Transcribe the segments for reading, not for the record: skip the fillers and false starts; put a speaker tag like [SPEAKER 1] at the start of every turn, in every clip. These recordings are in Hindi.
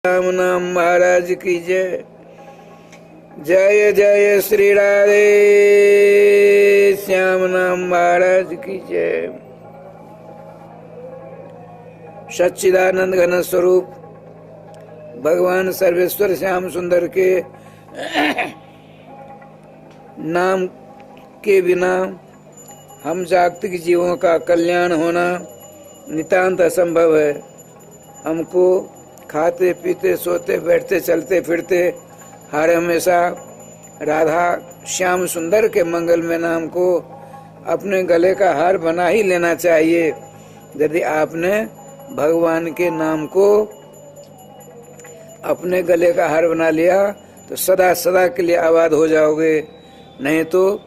[SPEAKER 1] राम नाम महाराज की जय। जय जय श्री राधे श्याम नाम महाराज की जय। सच्चिदानंद घन स्वरूप भगवान सर्वेश्वर श्याम सुंदर के नाम के बिना हम जागतिक जीवों का कल्याण होना नितांत असंभव है। हमको खाते पीते सोते बैठते चलते फिरते हर हमेशा राधा श्याम सुंदर के मंगलमय नाम को अपने गले का हार बना ही लेना चाहिए। यदि आपने भगवान के नाम को अपने गले का हार बना लिया तो सदा सदा के लिए आबाद हो जाओगे, नहीं तो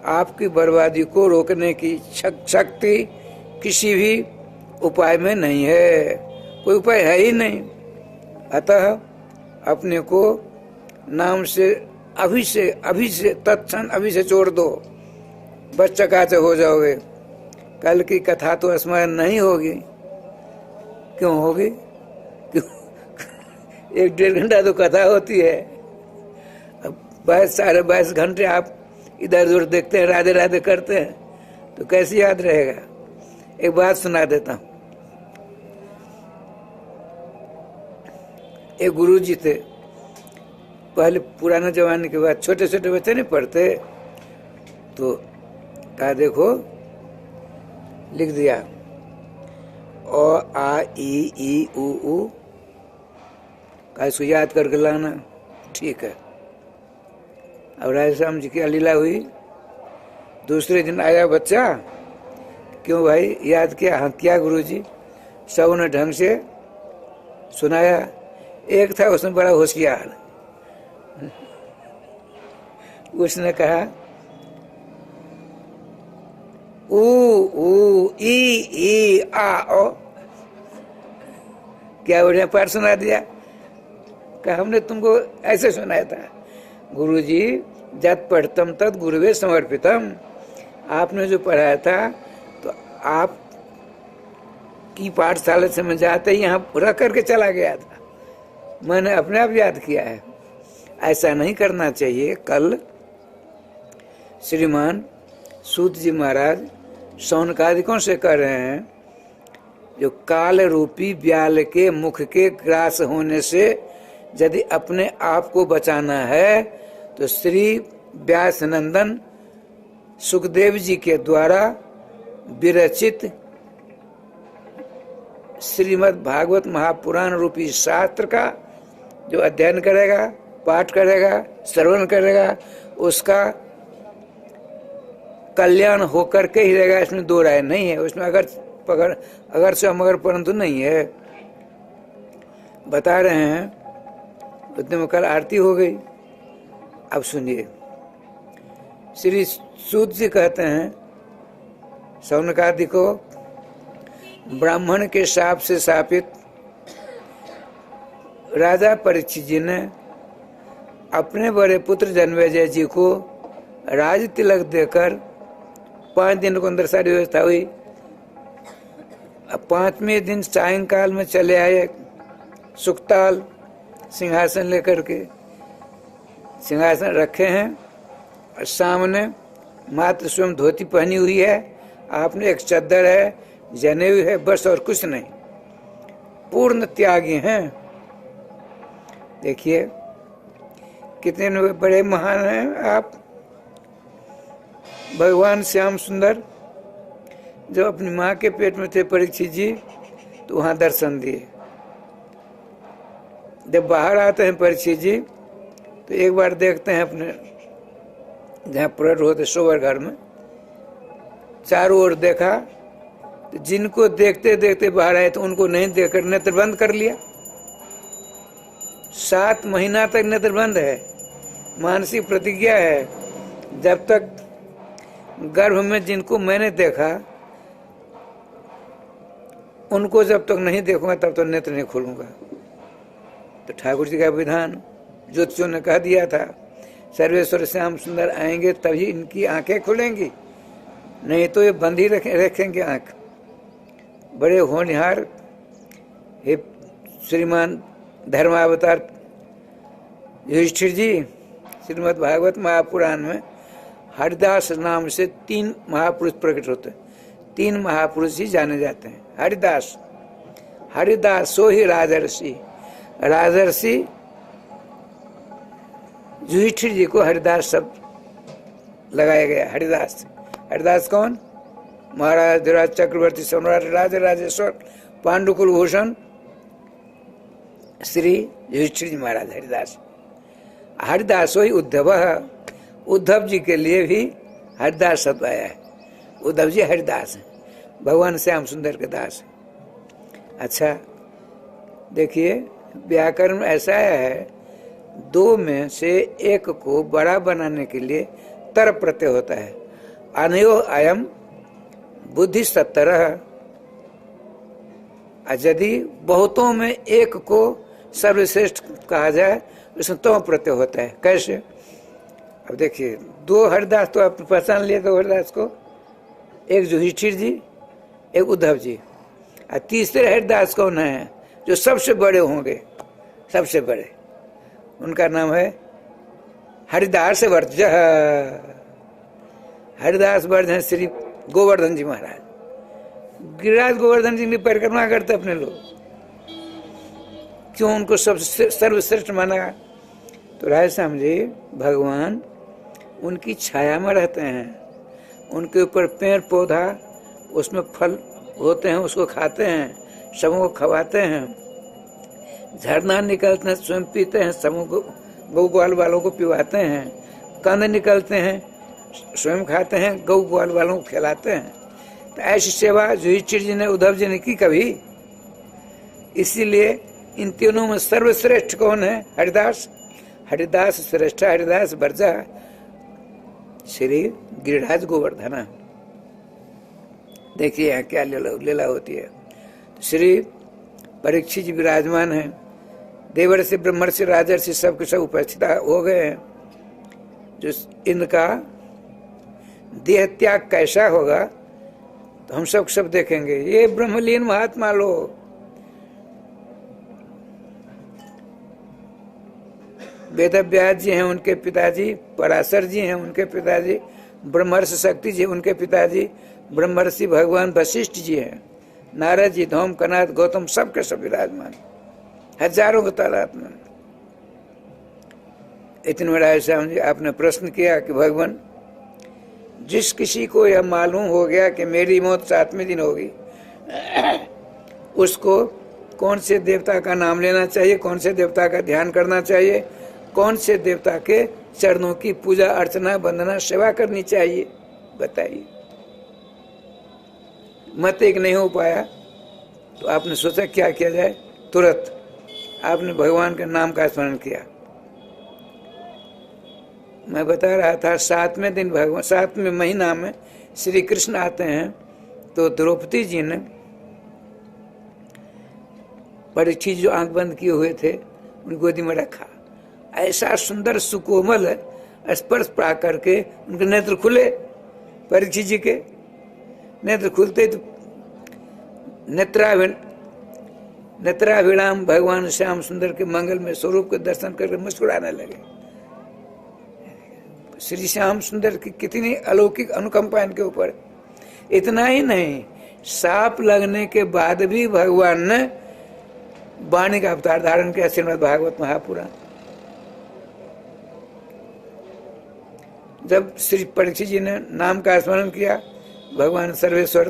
[SPEAKER 1] आपकी बर्बादी को रोकने की शक्ति किसी भी उपाय में नहीं है। कोई उपाय है ही नहीं। अतः अपने को नाम से अभी से तत्क्षण अभी से छोड़ दो, बस चकाचक हो जाओगे। कल की कथा तो स्मरण नहीं होगी। क्यों होगी? क्यों? 1-1.5 घंटा तो कथा होती है। अब 22 घंटे आप इधर उधर देखते हैं, राधे राधे करते हैं, तो कैसे याद रहेगा? एक बात सुना देता हूँ। एक गुरुजी थे, पहले पुराने जमाने के बाद छोटे छोटे बच्चे नहीं पढ़ते, तो कहा देखो लिख दिया ओ आ ई उ का इसको याद करके लाना। ठीक है। अब राधे श्याम जी की लीला हुई। दूसरे दिन आया बच्चा, क्यों भाई याद किया? हाँ किया गुरुजी। सब ने ढंग से सुनाया। एक था उसमें बड़ा होशियार, उसने कहा ऊ ई आ ओ। क्या उन्हें पाठ सुना दिया? कहा हमने तुमको ऐसे सुनाया था। गुरुजी जत पढ़तम तद गुरुवे समर्पितम। आपने जो पढ़ाया था तो आप की पाठशाला से मैं जाते ही यहाँ रख करके चला गया था, मैंने अपने आप याद किया है। ऐसा नहीं करना चाहिए। कल श्रीमान सूत जी महाराज शौनकादिकों से कह रहे हैं, जो काल रूपी ब्याल के मुख के ग्रास होने से यदि अपने आप को बचाना है तो श्री व्यास नंदन सुखदेव जी के द्वारा विरचित श्रीमद् भागवत महापुराण रूपी शास्त्र का जो अध्ययन करेगा, पाठ करेगा, श्रवण करेगा, उसका कल्याण होकर के ही रहेगा। इसमें दो राय नहीं है। उसमें अगर से मगर परंतु नहीं है। बता रहे हैं। उतने में कल आरती हो गई। अब सुनिए, श्री सूत जी कहते हैं शौनकादि को, ब्राह्मण के शाप से शापित राजा परीक्षित जी ने अपने बड़े पुत्र जन्मेजय जी को राज तिलक देकर 5 दिन के अंदर सारी व्यवस्था हुई। अब 5वें दिन सायंकाल में चले आए सुखताल सिंहासन लेकर के। सिंहासन रखे हैं और सामने मात्र स्वयं धोती पहनी हुई है, आपने एक चद्दर है, जनेऊ है, बस और कुछ नहीं। पूर्ण त्यागी हैं। देखिए कितने बड़े महान हैं आप। भगवान श्याम सुंदर जब अपनी माँ के पेट में थे परीक्षित जी, तो वहाँ दर्शन दिए। जब बाहर आते हैं परीक्षित जी तो एक बार देखते हैं अपने जहाँ प्रकट होते सोवर घर में, चारों ओर देखा तो जिनको देखते देखते बाहर आए तो उनको नहीं देखकर नेत्र बंद कर लिया। 7 महीना तक नेत्र बंद है। मानसिक प्रतिज्ञा है, जब तक गर्भ में जिनको मैंने देखा उनको जब तक नहीं देखूंगा तब तक नेत्र नहीं खोलूंगा। तो ठाकुर जी का विधान ज्योतिषियों ने कह दिया था, सर्वेश्वर श्याम सुंदर आएंगे तभी इनकी आंखें खुलेंगी, नहीं तो ये बंद ही रखेंगे आंख। बड़े होनहार हे श्रीमान धर्मावतार युधिष्ठिर जी श्रीमद् भागवत महापुराण में हरिदास नाम से 3 महापुरुष प्रकट होते हैं। 3 महापुरुष ही जाने जाते हैं। हरिदास, हरिदास सो ही राजर्षि। राजर्षि युधिष्ठिर जी को हरिदास शब्द लगाया गया। हरिदास, हरिदास कौन? महाराज धिराज चक्रवर्ती सम्राट राज राजेश्वर पांडुकुल भूषण श्री युधिष्ठिर जी महाराज हरिदास। हरिदास ही उद्धव, उद्धव जी के लिए भी हरिदास शब्द आया है। उद्धव जी हरिदास हैं, भगवान श्याम सुंदर के दास हैं। अच्छा देखिए, व्याकरण में ऐसा है, 2 में से एक को बड़ा बनाने के लिए तर प्रत्यय होता है। अनयो अयम बुद्धि 17। यदि बहुतों में एक को सर्वश्रेष्ठ कहा जाए, उसमें तो प्रत्यय होता है। कैसे? अब देखिए, 2 हरिदास तो आप पहचान लिए, 2 हरिदास को, एक युधिष्ठिर जी, एक उद्धव जी। और तीसरे हरिदास कौन है? जो सबसे बड़े होंगे, सबसे बड़े, उनका नाम है हरिदास वर्ज। हरिदास वर्ज है श्री गोवर्धन जी महाराज। गिरिराज गोवर्धन जी की परिक्रमा करते अपने लोग, क्यों उनको सबसे सर्वश्रेष्ठ माना? तो राधेश्याम जी भगवान उनकी छाया में रहते हैं, उनके ऊपर पेड़ पौधा, उसमें फल होते हैं, उसको खाते हैं, सबों को खवाते हैं। झरना निकलते हैं, स्वयं पीते हैं, सबों को गौ ग्वाल वालों को पिवाते हैं। कंद निकलते हैं, स्वयं खाते हैं, गौ ग्वाल वालों को खिलाते हैं। तो ऐसी सेवा युधिष्ठिर जी ने, उद्धव जी ने की कभी? इसीलिए इन तीनों में सर्वश्रेष्ठ कौन है? हरिदास। हरिदास श्रेष्ठ, हरिदास वर्जा श्री गिरिराज गोवर्धन। देखिए यहाँ क्या लीला होती है। तो श्री परीक्षित जी विराजमान है, देवर्षि ब्रह्मर्षि राजर्षि सब के सब उपस्थित हो गए हैं। जो इनका देह त्याग कैसा होगा तो हम सब देखेंगे। ये ब्रह्मलीन महात्मा लोग, वेदव्यास जी हैं उनके पिताजी, पराशर जी हैं उनके पिताजी, ब्रह्मर्षि शक्ति जी उनके पिताजी, ब्रह्मर्षि भगवान वशिष्ठ जी हैं, नारद जी, धौम, कनाद, गौतम सब के सब विराजमान, हजारों की तादाद में। इतने में राधेश्याम जी आपने प्रश्न किया कि भगवान, जिस किसी को यह मालूम हो गया कि मेरी मौत 7वें दिन होगी, उसको कौन से देवता का नाम लेना चाहिए, कौन से देवता का ध्यान करना चाहिए, कौन से देवता के चरणों की पूजा अर्चना वंदना सेवा करनी चाहिए, बताइए। मत एक नहीं हो पाया तो आपने सोचा क्या किया जाए? तुरंत आपने भगवान के नाम का स्मरण किया। मैं बता रहा था 7वें दिन भगवान, 7वें महीना में श्री कृष्ण आते हैं। तो द्रौपदी जी ने परीक्षित जो आंख बंद किए हुए थे उनकी गोदी में रखा। ऐसा सुंदर सुकोमल स्पर्श पा करके उनके नेत्र खुले। परीक्षित जी के नेत्र खुलते तो नेत्राभिराम भगवान श्याम सुंदर के मंगल में स्वरूप के दर्शन करके मुस्कुराने लगे। श्री श्याम सुंदर की कितनी अलौकिक अनुकंपा इनके ऊपर। इतना ही नहीं, सांप लगने के बाद भी भगवान ने वाणी का अवतार धारण किया। श्रीमद् भागवत महापुराण। जब श्री परीक्षित जी ने नाम का स्मरण किया, भगवान सर्वेश्वर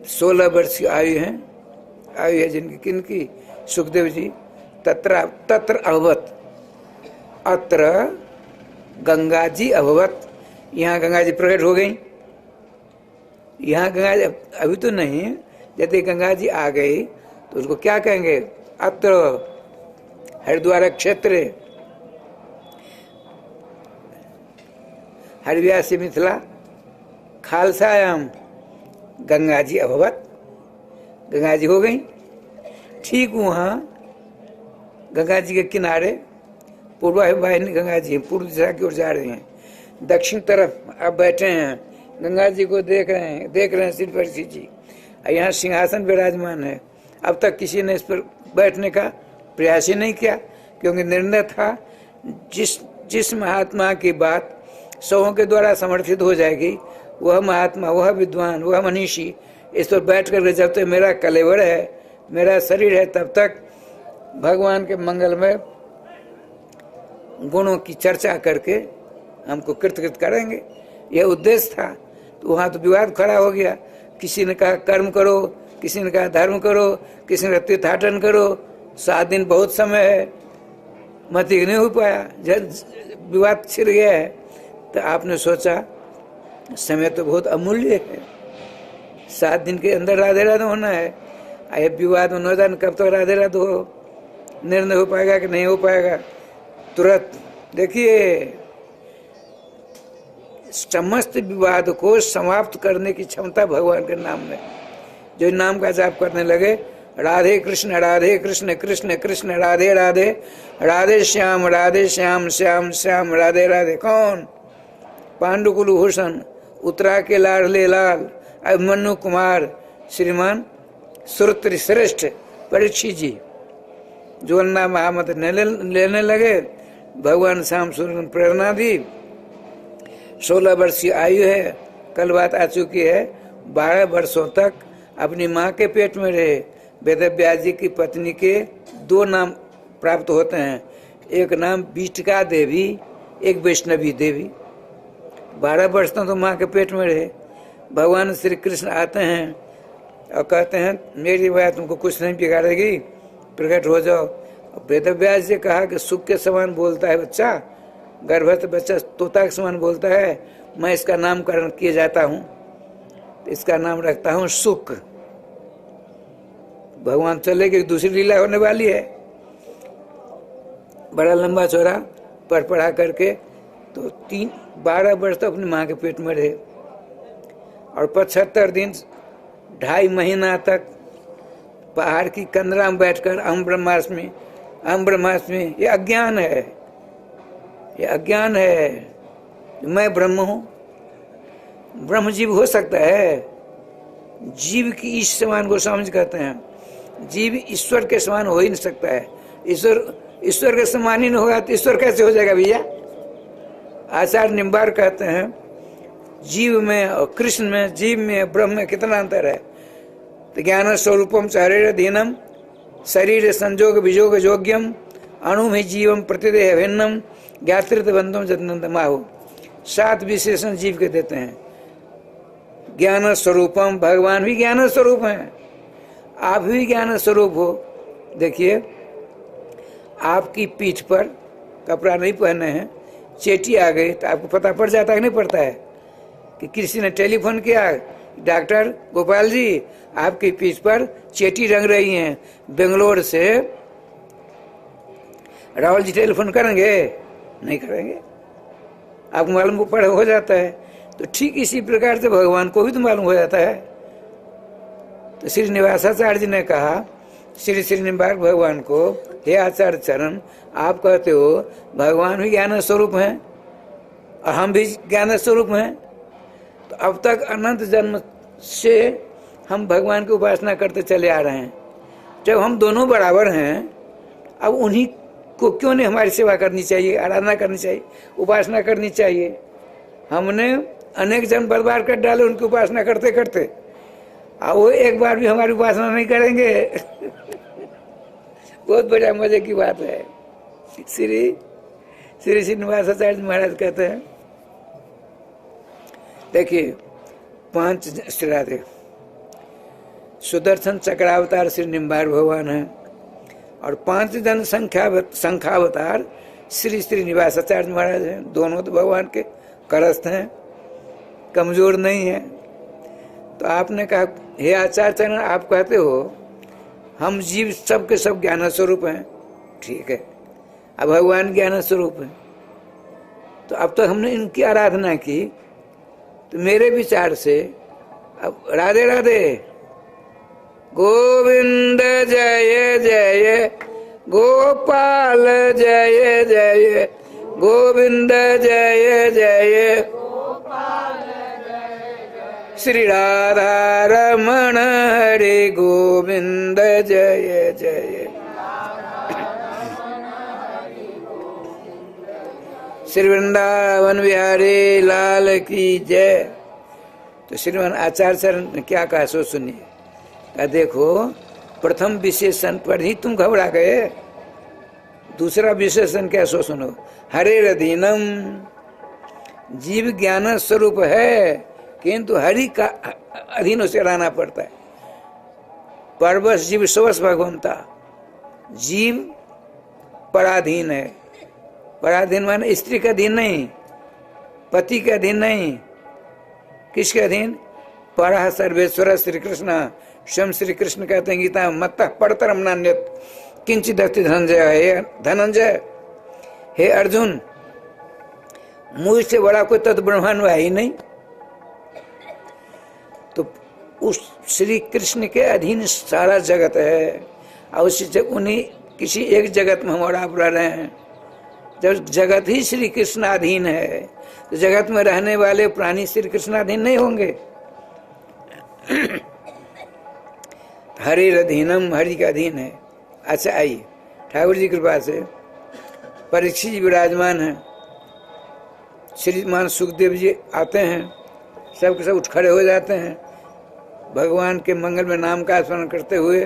[SPEAKER 1] 16 वर्ष की आयु है जिनकी, किनकी? सुखदेव जी। तत्र अभवत, अत्र गंगा जी अभवत। यहाँ गंगा जी प्रकट हो गई। यहाँ गंगा जी अभी तो नहीं, यदि गंगा जी आ गई तो उसको क्या कहेंगे? अत्र हरिद्वार क्षेत्र हरिव्यासी मिथिला खालसायाम गंगा जी अभवत। गंगा जी हो गई। ठीक वहाँ गंगा जी के किनारे पूर्वाहिनी गंगा जी पूर्व दिशा की ओर जा रही हैं। दक्षिण तरफ अब बैठे हैं, गंगा जी को देख रहे हैं श्री परीक्षित जी। यहाँ सिंहासन विराजमान है। अब तक किसी ने इस पर बैठने का प्रयास ही नहीं किया, क्योंकि निर्णय था जिस महात्मा की बात सौों के द्वारा समर्थित हो जाएगी, वह महात्मा, वह विद्वान, वह मनीषी इस पर बैठ कर जब तक मेरा कलेवर है, मेरा शरीर है, तब तक भगवान के मंगल में गुणों की चर्चा करके हमको कृतकृत करेंगे, यह उद्देश्य था। तो वहाँ तो विवाद खड़ा हो गया। किसी ने कहा कर्म करो, किसी ने कहा धर्म करो, किसी ने तीर्थाटन करो, 7 दिन बहुत समय है, मति नहीं हो पाया, जब विवाद छिड़ गया है। तो आपने सोचा समय तो बहुत अमूल्य है, 7 दिन के अंदर राधे राधे होना है। आए विवाद में न जाने कब तक राधे राधे हो, निर्णय हो पाएगा कि नहीं हो पाएगा। तुरंत देखिए, समस्त विवाद को समाप्त करने की क्षमता भगवान के नाम में। जो नाम का जाप करने लगे, राधे कृष्ण कृष्ण कृष्ण राधे राधे, राधे श्याम श्याम श्याम राधे राधे। कौन? पांडुकुल भूषण, उत्तरा के लाडले लाल अभिमन्यु कुमार श्रीमान सुरत्र श्रेष्ठ परीक्षित जी ज्वलना महामत लेने लगे। भगवान श्याम सूर्य ने प्रेरणा दी। 16 वर्ष की आयु है, कल बात आ चुकी है। 12 वर्षों तक अपनी माँ के पेट में रहे। वेदव्यास जी की पत्नी के 2 नाम प्राप्त होते हैं, एक नाम बीटका देवी, एक वैष्णवी देवी। 12 वर्ष तक तो माँ के पेट में रहे। भगवान श्री कृष्ण आते हैं और कहते हैं मेरी बात तुमको कुछ नहीं बिगाड़ेगी, प्रकट हो जाओ। वेदव्यास जी कहा कि सुख के समान बोलता है बच्चा, गर्भस्थ बच्चा तोता के समान बोलता है, मैं इसका नामकरण किए जाता हूँ, इसका नाम रखता हूँ सुख। भगवान चले कि दूसरी लीला होने वाली है। बड़ा लंबा चौड़ा पढ़ा करके तो 12 वर्ष तक अपनी माँ के पेट में रहे और 75 दिन 2.5 महीना तक पहाड़ की कंदरा में बैठकर अहम ब्रह्मास्मि, ये अज्ञान है, ये अज्ञान है। मैं ब्रह्म हूँ, ब्रह्म जीव हो सकता है। जीव की इस समान को समझ कहते हैं, जीव ईश्वर के समान हो ही नहीं सकता है। ईश्वर के समान ही नहीं होगा तो ईश्वर कैसे हो जाएगा भैया? आचार्य निम्बार कहते हैं जीव में और कृष्ण में, जीव में ब्रह्म में कितना अंतर है। तो ज्ञान स्वरूपम शरीर धीनम शरीर संजोग विजोग योग्यम अणु ही जीवम प्रतिदेह भिन्नम ज्ञातृत बंधुम जतनंत माहु। 7 विशेषण जीव के देते हैं। ज्ञान स्वरूपम, भगवान भी ज्ञान स्वरूप हैं, आप भी ज्ञान स्वरूप हो। देखिए, आपकी पीठ पर कपड़ा नहीं पहने हैं, चेटी आ गई तो आपको पता पड़ जाता है नहीं पड़ता है कि किसी ने टेलीफोन किया, डॉक्टर गोपाल जी आपकी पीठ पर चेटी रंग रही हैं, बेंगलोर से राहुल जी टेलीफोन करेंगे? नहीं करेंगे, आपको मालूम पड़ हो जाता है। तो ठीक इसी प्रकार से भगवान को भी तो मालूम हो जाता है। तो श्री निवासाचार्य जी ने कहा श्री श्रीनिवास भगवान को, हे आचार्य चरण, आप कहते हो भगवान भी ज्ञान स्वरूप हैं और हम भी ज्ञान स्वरूप हैं, तो अब तक अनंत जन्म से हम भगवान की उपासना करते चले आ रहे हैं। जब हम दोनों बराबर हैं, अब उन्हीं को क्यों नहीं हमारी सेवा करनी चाहिए, आराधना करनी चाहिए, उपासना करनी चाहिए। हमने अनेक जन्म बर्बाद कर डाले उनकी उपासना करते करते, अब वो एक बार भी हमारी उपासना नहीं करेंगे। बहुत बड़ा मजे की बात है। श्री श्रीनिवासाचार्य महाराज कहते हैं, देखिए 5 श्राद्धे सुदर्शन चक्रावतार श्री निम्बार भगवान है और 5 जन संख्यावतार श्री श्रीनिवासाचार्य महाराज हैं। दोनों तो भगवान के करस्थ हैं, कमजोर नहीं है। तो आपने कहा हे आचार्य चरण, आप कहते हो हम जीव सब के सब ज्ञान स्वरूप हैं, ठीक है, अब भगवान ज्ञान स्वरूप है। तो अब तक हमने इनकी आराधना की, तो मेरे विचार से अब राधे राधे, गोविंद जय जय गोपाल जय जय गोविंद जय जय श्री राधा रमण हरे गोविंद जय जय। श्री वृंदावन बिहारी लाल की जय। तो श्रीमान आचार्य चरण ने क्या कहा सो सुनिए। कहा देखो प्रथम विशेषण पर ही तुम घबरा गए, दूसरा विशेषण क्या सो सुनो। हरे रधीनम, जीव ज्ञान स्वरूप है किंतु हरि का अधीन उसे रहना पड़ता है। परवश जीव स्वस भगवंता, जीव पराधीन है। पराधीन माने स्त्री का अधीन नहीं, पति के अधीन नहीं, किसके अधीन? परः सर्वेश्वर श्री कृष्ण। स्वयं श्री कृष्ण कहते हैं गीता में मत्तः परतरम नान्यत् किंचित् अस्ति धनंजय। हे धनंजय, हे अर्जुन, मुझसे बड़ा कोई तत्व ब्रह्मांड है ही नहीं। तो उस श्री कृष्ण के अधीन सारा जगत है और उसी उन्हीं किसी एक जगत में हम आप रह रहे हैं। जब जगत ही श्री कृष्ण अधीन है तो जगत में रहने वाले प्राणी श्री कृष्ण अधीन नहीं होंगे। हरि अधीनम, हरि का अधीन है। अच्छा आइए, ठाकुर जी कृपा से परीक्षित जी विराजमान है। श्रीमान सुखदेव जी आते हैं, सबके सब उठ खड़े हो जाते हैं। भगवान के मंगल में नाम का स्मरण करते हुए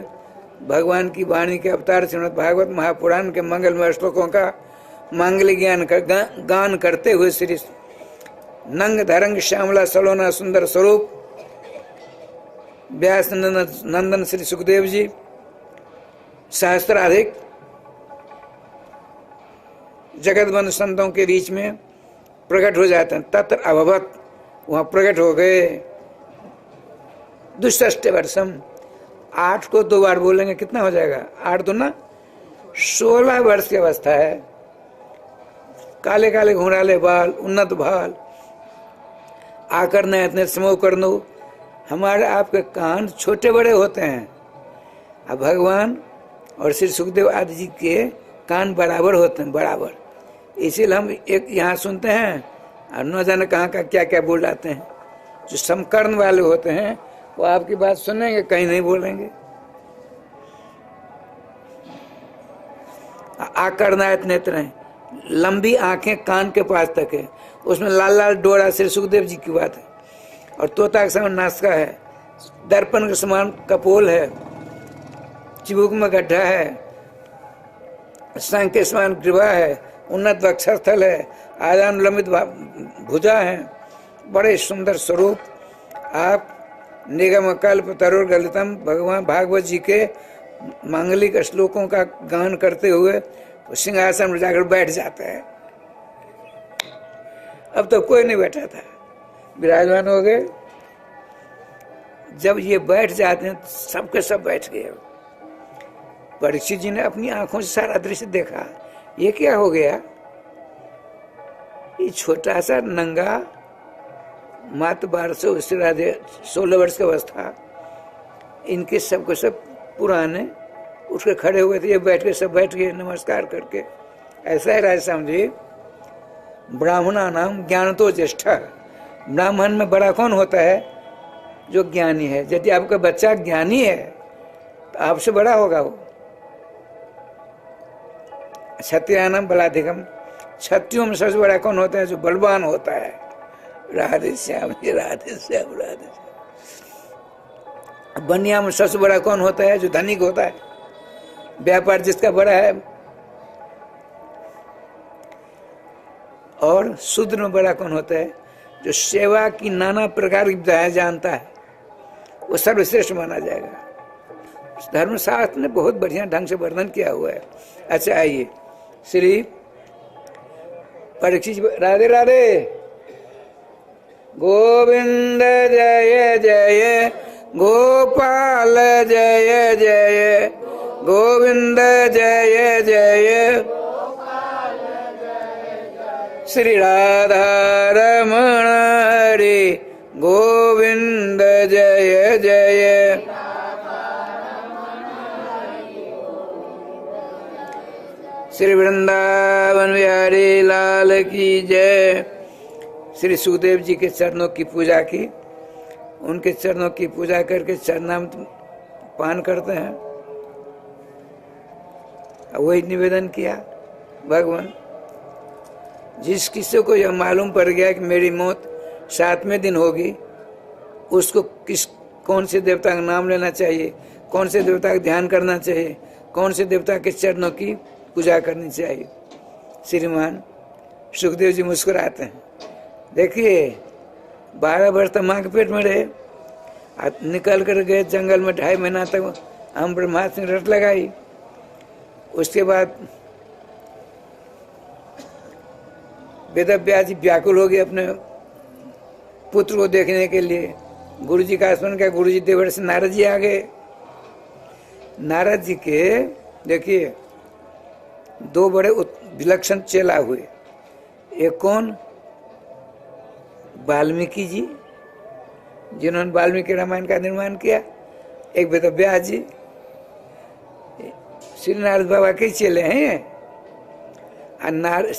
[SPEAKER 1] भगवान की वाणी के अवतार श्रीमद् भागवत महापुराण के मंगल में श्लोकों का मांगलिक ज्ञान गान करते हुए श्री नंग धरंग श्यामला सलोना सुंदर स्वरूप व्यास नंदन श्री सुखदेव जी सहस्त्राधिक जगतबंधु संतों के बीच में प्रकट हो जाते हैं। तत्र अभवत, वहां प्रकट हो गए। दुष्ट वर्षम, 8 को 2 बार बोलेंगे कितना हो जाएगा? 8 दूना 16 वर्ष की अवस्था है। काले काले घुंघराले बाल, उन्नत भाल, आकर न इतने समूह कर दो। हमारे आपके कान छोटे बड़े होते हैं, अब भगवान और श्री सुखदेव आदि जी के कान बराबर होते हैं, बराबर। इसीलिए हम एक यहाँ सुनते हैं और न जाने कहाँ का क्या क्या बोल जाते हैं। जो समकर्ण वाले होते हैं वो आपकी बात सुनेंगे, कहीं नहीं बोलेंगे। आकर्णायत नेत्र हैं, लंबी आंखें कान के पास तक है, उसमें लाल लाल डोरा श्री सुखदेव जी की बात है। और तोता के समान नासिका है, दर्पण के समान कपोल है, चिबुक में गड्ढा है, शंख के समान ग्रीवा है, उन्नत वक्षस्थल है, आदानुलंबित भुजा है, बड़े सुंदर स्वरूप। आप निगम कल्प तरुर गलितम भगवान भागवत जी के मांगलिक श्लोकों का गान करते हुए सिंहासन में जाकर बैठ जाते हैं। अब तो कोई नहीं बैठा था, विराजमान हो गए। जब ये बैठ जाते हैं सबके सब बैठ गए। परीक्षित जी ने अपनी आंखों से सारा दृश्य देखा। ये क्या हो गया? ये छोटा सा नंगा मात्र 12 से राधे 16 वर्ष की अवस्था, इनके सबको सब पुराने उठ के खड़े हुए थे। ये बैठ के सब बैठ गए नमस्कार करके। ऐसा है राज समझिए, ब्राह्मणा नाम ज्ञान तो ज्येष्ठ। ब्राह्मण में बड़ा कौन होता है? जो ज्ञानी है। यदि आपका बच्चा ज्ञानी है तो आपसे बड़ा होगा वो। क्षत्रियानाम बलाधिकम, क्षत्रियों में सबसे बड़ा कौन होता है? जो बलवान होता है। राधे श्याम जी, राधे श्याम, राधे श्याम। बनिया में सबसे बड़ा कौन होता है? जो धनिक होता है। व्यापार जिसका बड़ा है। और शूद्र में बड़ा कौन होता है? जो सेवा की नाना प्रकार की विधाएं जानता है, वो सर्वश्रेष्ठ माना जाएगा। धर्मशास्त्र ने बहुत बढ़िया ढंग से वर्णन किया हुआ है। अच्छा आइए, श्री परीक्षित, राधे राधे। गोविंद जय जय, गोपाल जय जय, गोविंद जय जय, श्री राधा रमण हरे गोविंद जय जय। श्री वृंदावन बिहारी लाल की जय। श्री सुखदेव जी के चरणों की पूजा की। उनके चरणों की पूजा करके चरणामृत पान करते हैं। वही निवेदन किया भगवान। जिस किसी को यह मालूम पड़ गया कि मेरी मौत 7वें दिन होगी, उसको कौन से देवता का नाम लेना चाहिए, कौन से देवता का ध्यान करना चाहिए, कौन से देवता के चरणों की पूजा करनी चाहिए। श्रीमान सुखदेव जी मुस्कुराते हैं। देखिए 12 वर्ष तक माँ के पेट में रहे, निकल कर गए जंगल में 2.5 महीना तक हम ब्रह्मास्त्र रट लगाई। उसके बाद वेदव्यास जी व्याकुल हो गए अपने पुत्र को देखने के लिए। गुरु जी का स्मरण किया। गुरु जी देवर्षि नारद जी आ गए। नारद जी के देखिए 2 बड़े विलक्षण चेला हुए। एक कौन? वाल्मीकि जी, जिन्होंने वाल्मीकि रामायण का निर्माण किया। एक वेदव्यास जी, श्री नारद बाबा के चेले हैं।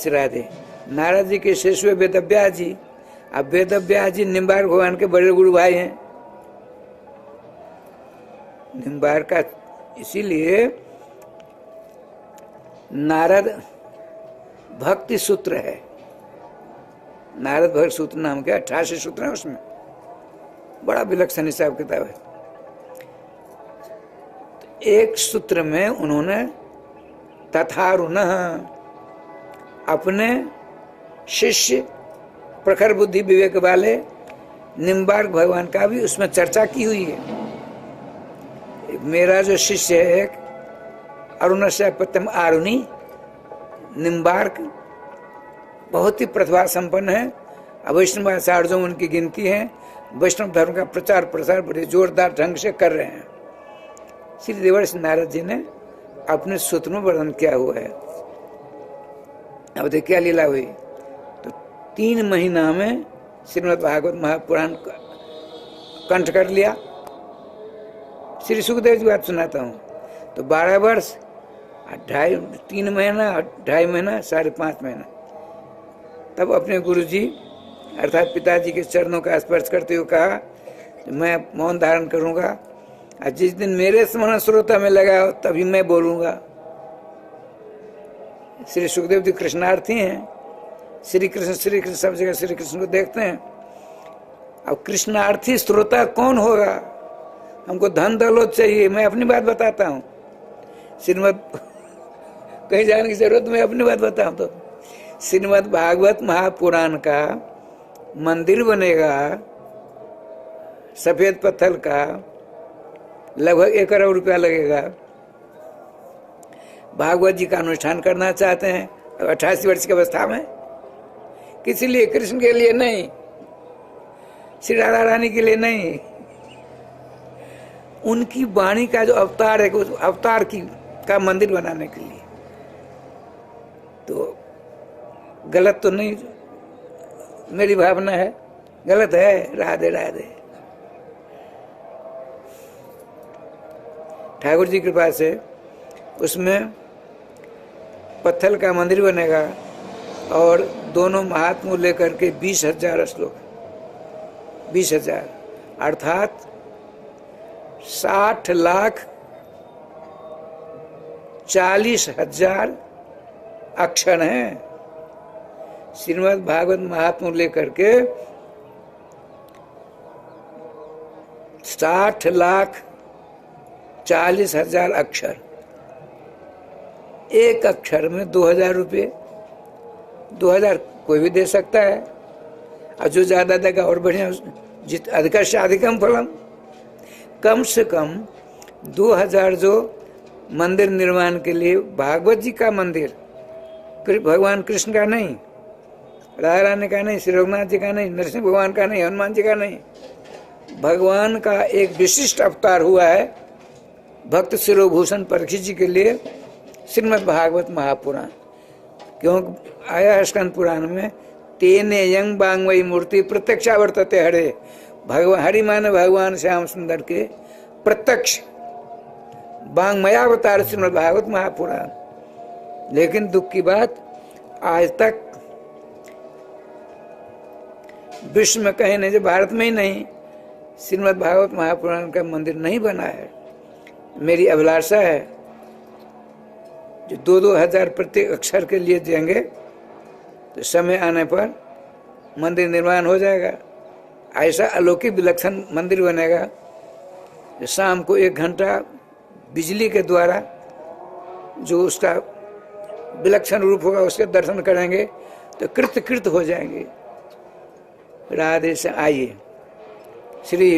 [SPEAKER 1] राधे नारद जी के शिष्य वेदव्यास जी। अब वेदव्यास जी निम्बार्क भगवान के बड़े गुरु भाई हैं। निम्बार्क का इसीलिए नारद भक्ति सूत्र है। नारद भक्ति सूत्र नाम के 88 सूत्र है। उसमें बड़ा विलक्षण हिसाब किताब है। एक सूत्र में उन्होंने तथारुण अपने शिष्य प्रखर बुद्धि विवेक वाले निम्बार्क भगवान का भी उसमें चर्चा की हुई है। मेरा जो शिष्य है एक अरुणस्य प्रथम आरुणि निम्बार्क, बहुत ही प्रतिभा संपन्न है। वैष्णव आचार्यों में उनकी गिनती है। वैष्णव धर्म का प्रचार प्रसार बड़े जोरदार ढंग से कर रहे हैं। श्री देवर्षि नारद जी ने अपने सूत्र में वर्णन किया हुआ है। अब देखिए क्या लीला हुई। तो 3 महीना में श्रीमद् भागवत महापुराण कंठ कर लिया। श्री सुखदेव जी बात सुनाता हूँ। तो 12 वर्ष 3 महीना 2.5 महीना 5.5 महीना, तब अपने गुरु जी अर्थात पिताजी के चरणों का स्पर्श करते हुए कहा मैं मौन धारण करूंगा, और जिस दिन मेरे स्मरण श्रोता में लगा तभी मैं बोलूंगा। श्री सुखदेव जी कृष्णार्थी हैं। श्री कृष्ण सब जगह श्री कृष्ण को देखते हैं। अब कृष्णार्थी श्रोता कौन होगा? हमको धन दौलत चाहिए। मैं अपनी बात बताता हूँ। श्रीमद कहीं जाने की जरूरत, मैं अपनी बात बताऊं तो श्रीमद् भागवत महापुराण का मंदिर बनेगा सफेद पत्थर का, लगभग 1 करोड़ रुपया लगेगा। भागवत जी का अनुष्ठान करना चाहते हैं 88 वर्ष की अवस्था में। किसी लिए? कृष्ण के लिए नहीं, श्री राधा रानी के लिए नहीं। उनकी वाणी का जो अवतार है, उस अवतार का मंदिर बनाने के लिए। तो गलत तो नहीं, मेरी भावना है, गलत है? राधे राधे। ठाकुर जी की कृपा से उसमें पत्थर का मंदिर बनेगा और दोनों महात्मा लेकर के 20,000 श्लोक, 20,000 अर्थात 60,40,000 अक्षर हैं। श्रीमद् भागवत महात्मा लेकर के 60,40,000 अक्षर। एक अक्षर में 2,000 रुपये। 2,000 कोई भी दे सकता है, और जो ज्यादा देगा और बढ़िया, जित अधिक से अधिकम फलम। कम से कम 2,000 जो मंदिर निर्माण के लिए, भागवत जी का मंदिर, भगवान कृष्ण का नहीं, राधा रानी का नहीं, श्री रघुनाथ जी का नहीं, नरसिंह भगवान का नहीं, हनुमान जी का नहीं, भगवान का एक विशिष्ट अवतार हुआ है भक्त शिरोभूषण परीक्षित जी के लिए श्रीमद् भागवत महापुराण। क्यों आया स्कंद पुराण में? तेने यंग बांगवई मूर्ति प्रत्यक्षा वर्तते हरे। भगवान हरि माने भगवान श्याम सुंदर के प्रत्यक्ष बांगमयावतार श्रीमद् भागवत महापुराण। लेकिन दुख की बात, आज तक विश्व में कहीं नहीं, जो भारत में ही नहीं, श्रीमद् भागवत महापुराण का मंदिर नहीं बना है। मेरी अभिलाषा है जो 2,000 प्रत्येक अक्षर के लिए देंगे तो समय आने पर मंदिर निर्माण हो जाएगा। ऐसा अलौकिक विलक्षण मंदिर बनेगा जो शाम को 1 घंटा बिजली के द्वारा जो उसका विलक्षण रूप होगा उसके दर्शन करेंगे तो कृत हो जाएंगे। राधे से आइए। श्री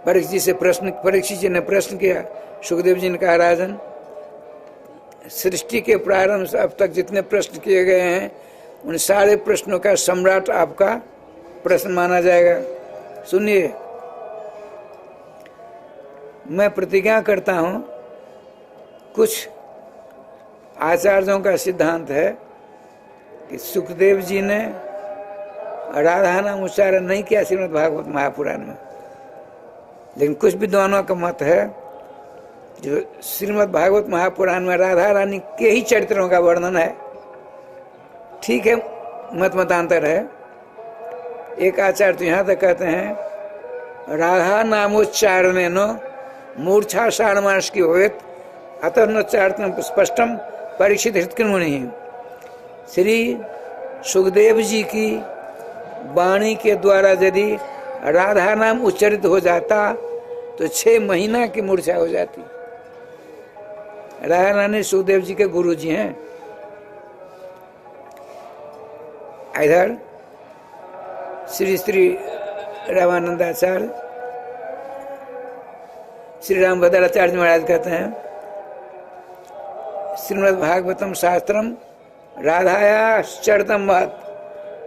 [SPEAKER 1] परीक्षित जी ने प्रश्न किया। सुखदेव जी ने कहा, राजन, सृष्टि के प्रारंभ से अब तक जितने प्रश्न किए गए हैं उन सारे प्रश्नों का सम्राट आपका प्रश्न माना जाएगा। सुनिए, मैं प्रतिज्ञा करता हूं, कुछ आचार्यों का सिद्धांत है कि सुखदेव जी ने राधा नाम उच्चारण नहीं किया श्रीमद् भागवत महापुराण में, लेकिन कुछ विद्वानों का मत है जो श्रीमद् भागवत महापुराण में राधा रानी के ही चरित्रों का वर्णन है। ठीक है, मतांतर है। एक आचार्य तो यहाँ तक कहते हैं, राधा नामोच्चारण मूर्छा साणमानस की भवेत अतः नोच्चारण स्पष्टम परीक्षित हृत्किन्मुनि। श्री सुखदेव जी की वाणी के द्वारा यदि राधा नाम उच्चारित हो जाता तो 6 महीना की मूर्छा हो जाती। राधा रानी सुखदेव जी के गुरु जी हैं। इधर श्री रामानंदाचार्य श्री रामभद्राचार्य महाराज कहते हैं, श्रीमद् भागवतम शास्त्रम राधाया चरितम महत्।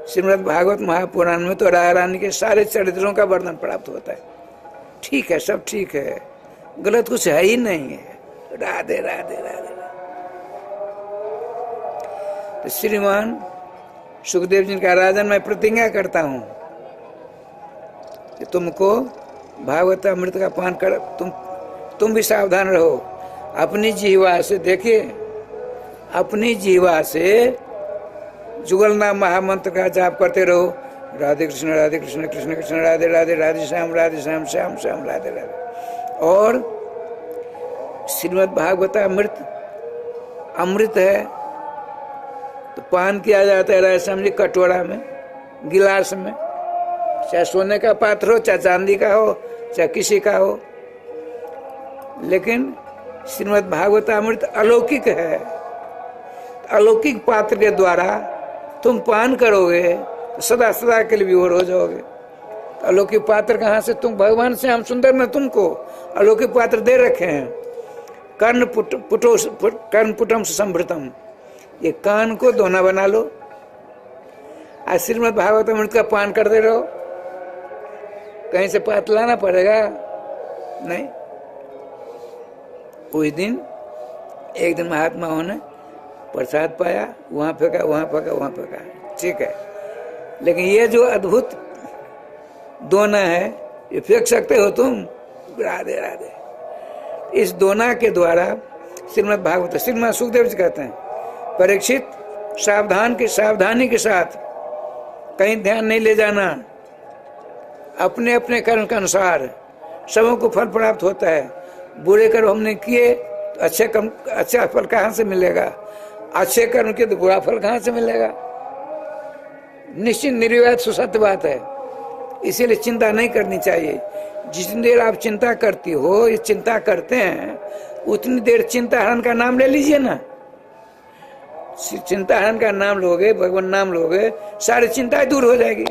[SPEAKER 1] श्रीमद् भागवत महापुराण में तो राधा रानी के सारे चरित्रों का वर्णन प्राप्त होता है। ठीक है, सब ठीक है, गलत कुछ है ही नहीं है। राधे राधे राधे। तो श्रीमान सुखदेव जी का, राजन, मैं प्रतिज्ञा करता हूं कि तुमको भागवत अमृत का पान कर, तुम भी सावधान रहो। अपनी जीवा से, देखिए, अपनी जीवा से जुगल नाम महामंत्र का जाप करते रहो। राधे कृष्ण कृष्ण कृष्ण राधे राधे, राधे श्याम श्याम श्याम राधे राधे। और श्रीमद् भागवत अमृत है तो पान किया जाता है, समझिए, कटोरा में, गिलास में, चाहे सोने का पात्र हो, चाहे चांदी का हो, चाहे किसी का हो। लेकिन श्रीमद् भागवत अमृत अलौकिक है। अलौकिक पात्र के द्वारा तुम पान करोगे तो सदा सदा के लिए विभोर हो जाओगे। अलौकिक पात्र कहाँ से? तुम भगवान श्याम सुंदर ने तुमको अलौकिक पात्र दे रखे हैं। कर्ण पुटम संभृतम, ये कान को दोना बना लो। आज श्रीमद् भागवत अमृत का पान करते रहो, कहीं से पात लाना पड़ेगा नहीं। उस दिन एक दिन महात्माओं ने प्रसाद पाया, वहां फेंका, वहां फेंका, वहां फेंका, ठीक है। लेकिन ये जो अद्भुत दोना है, ये फेंक सकते हो तुम। राधे राधे। इस दोना के द्वारा श्रीमद् भागवत, श्रीमद् सुखदेव जी कहते हैं, परीक्षित, सावधानी के साथ कहीं ध्यान नहीं ले जाना। अपने अपने कर्म के अनुसार सबों को फल प्राप्त होता है। बुरे कर्म हमने किए तो अच्छा फल कहाँ से मिलेगा? अच्छे कर्म किए तो बुरा फल कहाँ से मिलेगा? निश्चित निर्विवाद सुसत्य बात है। इसीलिए चिंता नहीं करनी चाहिए। जितनी देर आप चिंता करती हो, ये चिंता करते हैं, उतनी देर चिंता हरण का नाम ले लीजिए ना। चिंता हरण का नाम लोगे, भगवान नाम लोगे, सारी चिंताएं दूर हो जाएगी।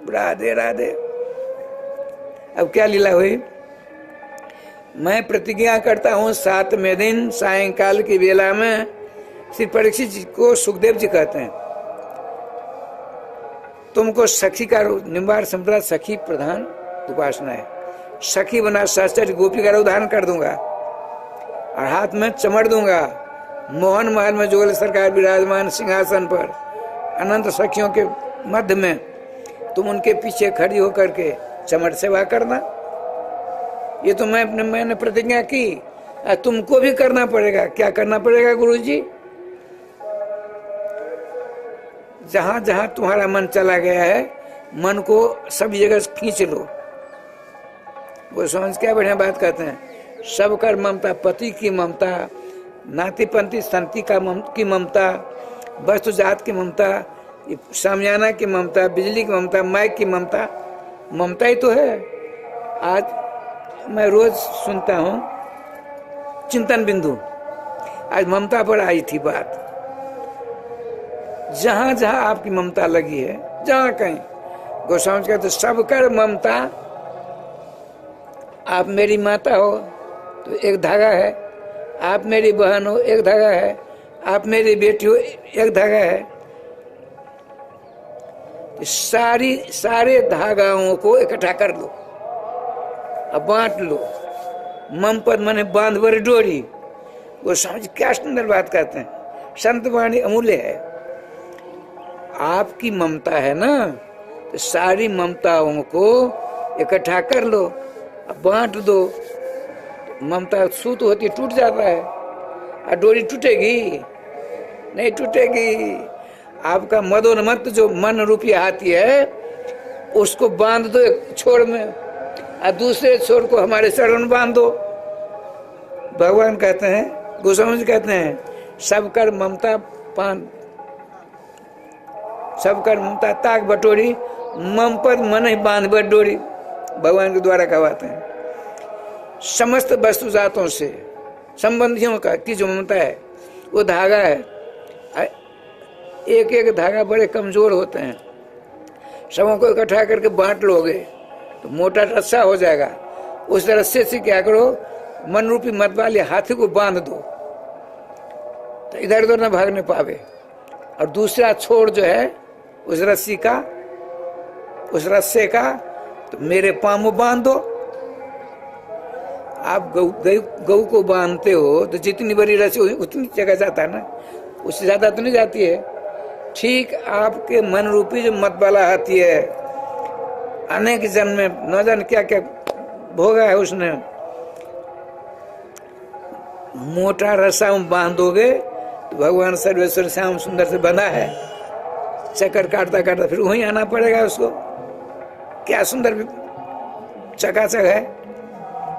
[SPEAKER 1] राधे राधे। अब क्या लीला हुई? मैं प्रतिज्ञा करता हूं 7वें दिन सायंकाल की बेला में, श्री परीक्षित जी को सुखदेव जी कहते हैं, तुमको सखी का, निम्बार संप्रदाय सखी प्रधान उपासना है, सखी बना सहचर्य गोपी का उदाहरण कर दूंगा और हाथ में चमड़ दूंगा। मोहन महल में जोगल सरकार विराजमान सिंहासन पर अनंत सखियों के मध्य में तुम उनके पीछे खड़ी होकर के चमड़ सेवा करना। ये तो मैंने प्रतिज्ञा की, तुमको भी करना पड़ेगा। क्या करना पड़ेगा गुरुजी? जहां जहां तुम्हारा मन चला गया है, मन को सभी जगह से खींच लो। वो समझ क्या बढ़िया बात कहते हैं, सब कर ममता, पति की ममता, नाती पंथी संति की ममता, वस्तु जात की ममता, सामियाना की ममता, बिजली की ममता, माइक की ममता, ममता ही तो है। आज मैं रोज सुनता हूँ चिंतन बिंदु, आज ममता पर आई थी बात। जहां जहां आपकी ममता लगी है, जहां कहीं, गोस्वामी कहते सब कर ममता, आप मेरी माता हो तो एक धागा है, आप मेरी बहन हो एक धागा है, आप मेरी बेटी हो एक धागा है। सारे धागाओं को इकट्ठा कर लो अब बांट लो। मम पद माने बांध भर डोरी। वो समझ क्या सुंदर बात कहते हैं, संत वाणी अमूल्य है। आपकी ममता है ना, तो सारी ममताओं को इकट्ठा कर लो, अब बांट दो। ममता सूत होती टूट जाता है, और डोरी टूटेगी नहीं टूटेगी। आपका मदोन्मत्त जो मन रूपी हाथी है, उसको बांध दो एक छोर में, और दूसरे छोर को हमारे चरण में बांध दो। भगवान कहते हैं, गोस्वामी जी कहते हैं, सब कर ममता पान, सब कर ममता ताक बटोरी, मम पद मन ही बांध बर डोरी। भगवान के द्वारा कहवाते हैं। समस्त वस्तु जातों से संबंधियों का की जो ममता है वो धागा है। एक एक धागा बड़े कमजोर होते हैं, सबों को इकट्ठा करके बांट लोगे तो मोटा रस्सा हो जाएगा। उस रस्से से क्या करो, मन रूपी मत वाले हाथी को बांध दो तो इधर उधर न भागने पावे। और दूसरा छोर जो है उस रस्सी का, उस रस्से का, तो मेरे पांव में बांध दो। आप गऊ को बांधते हो तो जितनी बड़ी रस्सी उतनी जगह जाता है ना, उससे ज्यादा तो नहीं जाती है। ठीक आपके मन रूपी जो मत वाला हाथी है, अनेक जन्म में न जाने क्या क्या भोगा है उसने, मोटा रस्सा में बांधोगे तो भगवान सर्वेश्वर श्याम सुंदर से बंधा है, चक्कर काटता काटता फिर वहीं आना पड़ेगा उसको। क्या सुंदर चकाचक है।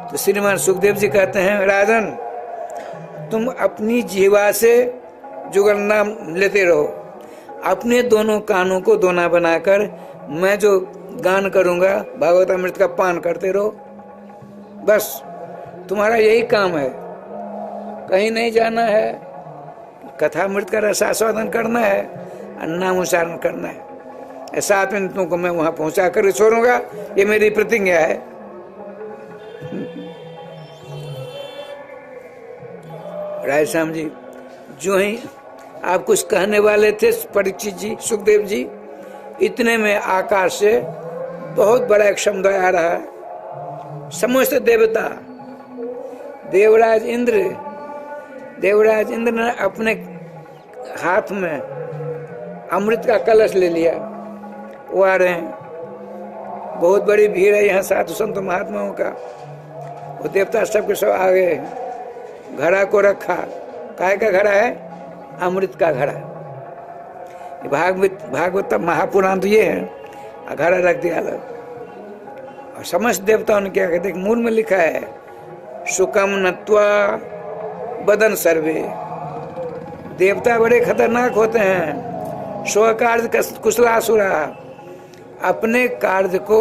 [SPEAKER 1] तो श्रीमान सुखदेव जी कहते हैं, राजन तुम अपनी जीवा से जुगल नाम लेते रहो, अपने दोनों कानों को दोना बनाकर मैं जो गान करूंगा भागवत अमृत का पान करते रहो। बस तुम्हारा यही काम है, कहीं नहीं जाना है, कथामृत का रसास्वादन करना है, नाम उच्चारण करना है। 7 मिनटों को मैं वहां पहुंचा कर छोड़ूंगा, ये मेरी प्रतिज्ञा है। राय श्याम जी, जो ही आप कुछ कहने वाले थे परीक्षित जी, सुखदेव जी, इतने में आकाश से बहुत बड़ा एक समुदाय आ रहा है। समस्त देवता, देवराज इंद्र ने अपने हाथ में अमृत का कलश ले लिया, वो आ रहे हैं। बहुत बड़ी भीड़ है यहाँ साधु संत महात्माओं का। वो देवता सबके सब आ गए हैं। घड़ा को रखा, काय का घड़ा है? अमृत का घड़ा। भागवत महापुराण तो ये है, घड़ा रख दिया अलग। और समस्त देवताओं ने क्या कहते, मूल में लिखा है, सुकम नत्वा बदन सर्वे। देवता बड़े खतरनाक होते हैं। स्व कार्य कुशलासुरा, अपने कार्य को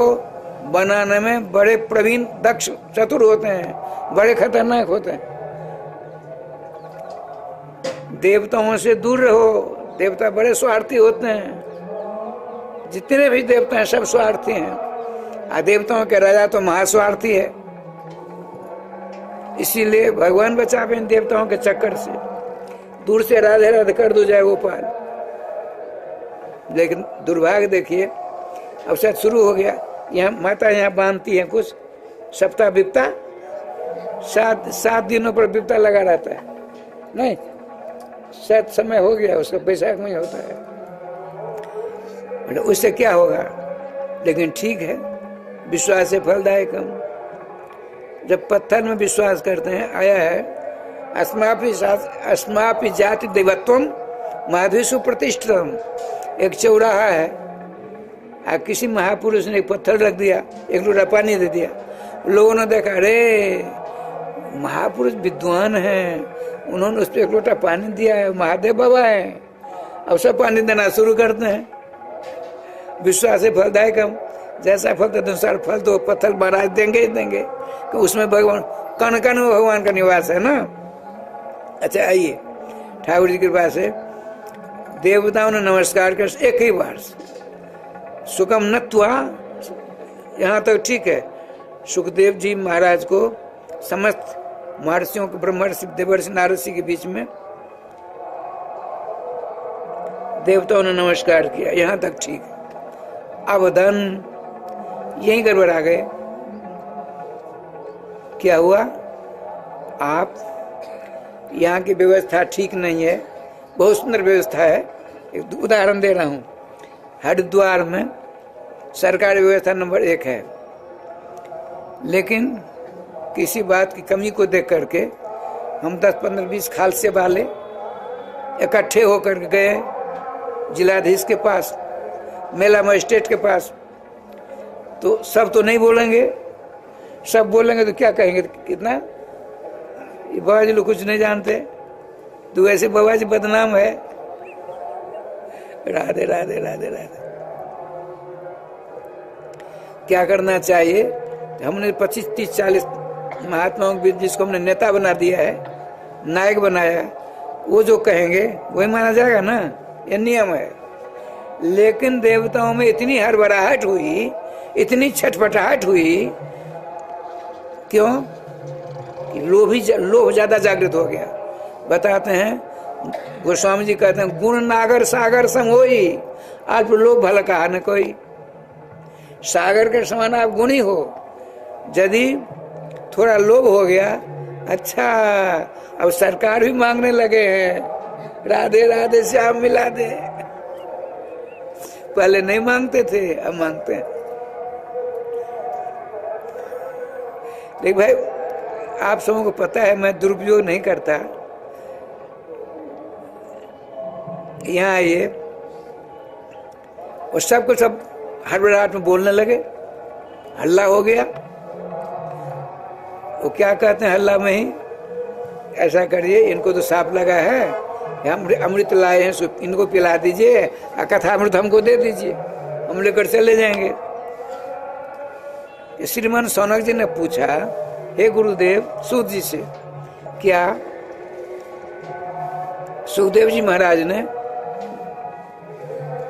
[SPEAKER 1] बनाने में बड़े प्रवीण दक्ष चतुर होते हैं, बड़े खतरनाक होते हैं। देवताओं से दूर रहो, देवता बड़े स्वार्थी होते हैं। जितने भी देवता हैं सब स्वार्थी हैं। देवताओं के राजा तो महास्वार्थी है। इसीलिए भगवान बचावे इन देवताओं के चक्कर से। दूर से राधे राधे कर दो जय गोपाल। लेकिन दुर्भाग्य देखिए, अब शायद शुरू हो गया। यहाँ माता यहाँ बांधती है कुछ सप्ताह बिपता, 7 दिनों पर बिपता लगा रहता है। नहीं, शायद समय हो गया उसका, बैसाख में होता है। उससे क्या होगा? लेकिन ठीक है, विश्वास से फलदायकम। जब पत्थर में विश्वास करते हैं, आया है अस्मापि जाति देवत्वम माधुषु प्रतिष्ठितम। एक चौराहा है, किसी महापुरुष ने एक पत्थर रख दिया, एक लोटा पानी दे दिया, लोगों ने देखा अरे महापुरुष विद्वान हैं, उन्होंने उस पर एक लोटा पानी दिया है, महादेव बाबा है। अब सब पानी देना शुरू करते हैं। विश्वास से फलदायक हम, जैसा फल अनुसार फल तो पत्थर महाराज देंगे ही देंगे, कि उसमें भगवान कण कण में भगवान का निवास है ना। अच्छा आइए, ठाकुर जी की कृपा से देवताओं ने नमस्कार कर एक ही बार सुगम नत्वा, यहाँ तक ठीक है। सुखदेव जी महाराज को समस्त महर्षियों के ब्रह्मर्षि देवर्षि नारदर्षि के बीच में देवताओं ने नमस्कार किया, यहाँ तक ठीक है। अवधन यही गड़बड़ा गए। क्या हुआ? आप यहाँ की व्यवस्था ठीक नहीं है, बहुत सुंदर व्यवस्था है। एक उदाहरण दे रहा हूँ, हरिद्वार में सरकारी व्यवस्था नंबर 1 है, लेकिन किसी बात की कमी को देख करके हम 10, 15, 20 खालसे वाले इकट्ठे होकर गए जिलाधीश के पास, मेला मजिस्ट्रेट के पास। तो सब तो नहीं बोलेंगे, सब बोलेंगे तो क्या कहेंगे, कितना ये बाबा जी लोग कुछ नहीं जानते, तो ऐसे बाबा जी बदनाम है। राधे राधे राधे राधे। क्या करना चाहिए? हमने 25, 30, 40 महात्माओं के बीच जिसको हमने नेता बना दिया है, नायक बनाया है, वो जो कहेंगे वही माना जाएगा ना, ये नियम है। लेकिन देवताओं में इतनी हड़बड़ाहट हुई, इतनी छटपटाहट हुई, क्यों? लोभ ज्यादा जागृत हो गया। बताते हैं, गोस्वामी जी कहते हैं, गुण नागर सागर सम होई, अल्प लोभ भला कहा न कोई। सागर के समान आप गुणी हो, यदि थोड़ा लोभ हो गया, अच्छा अब सरकार भी मांगने लगे हैं, राधे राधे श्याम मिला दे। पहले नहीं मांगते थे, अब मांगते हैं। लेकिन भाई आप सबों को पता है, मैं दुरुपयोग नहीं करता। यहाँ आइए, और सबको सब हड़बड़ाहट में बोलने लगे, हल्ला हो गया। वो क्या कहते हैं हल्ला में ही, ऐसा करिए, इनको तो सांप लगा है, हम अमृत लाए हैं, इनको पिला दीजिए, कथा अमृत हमको दे दीजिए, हम लेकर चले जाएंगे। श्रीमान सौनक जी ने पूछा, हे गुरुदेव, सूत जी से, क्या सुखदेव जी महाराज ने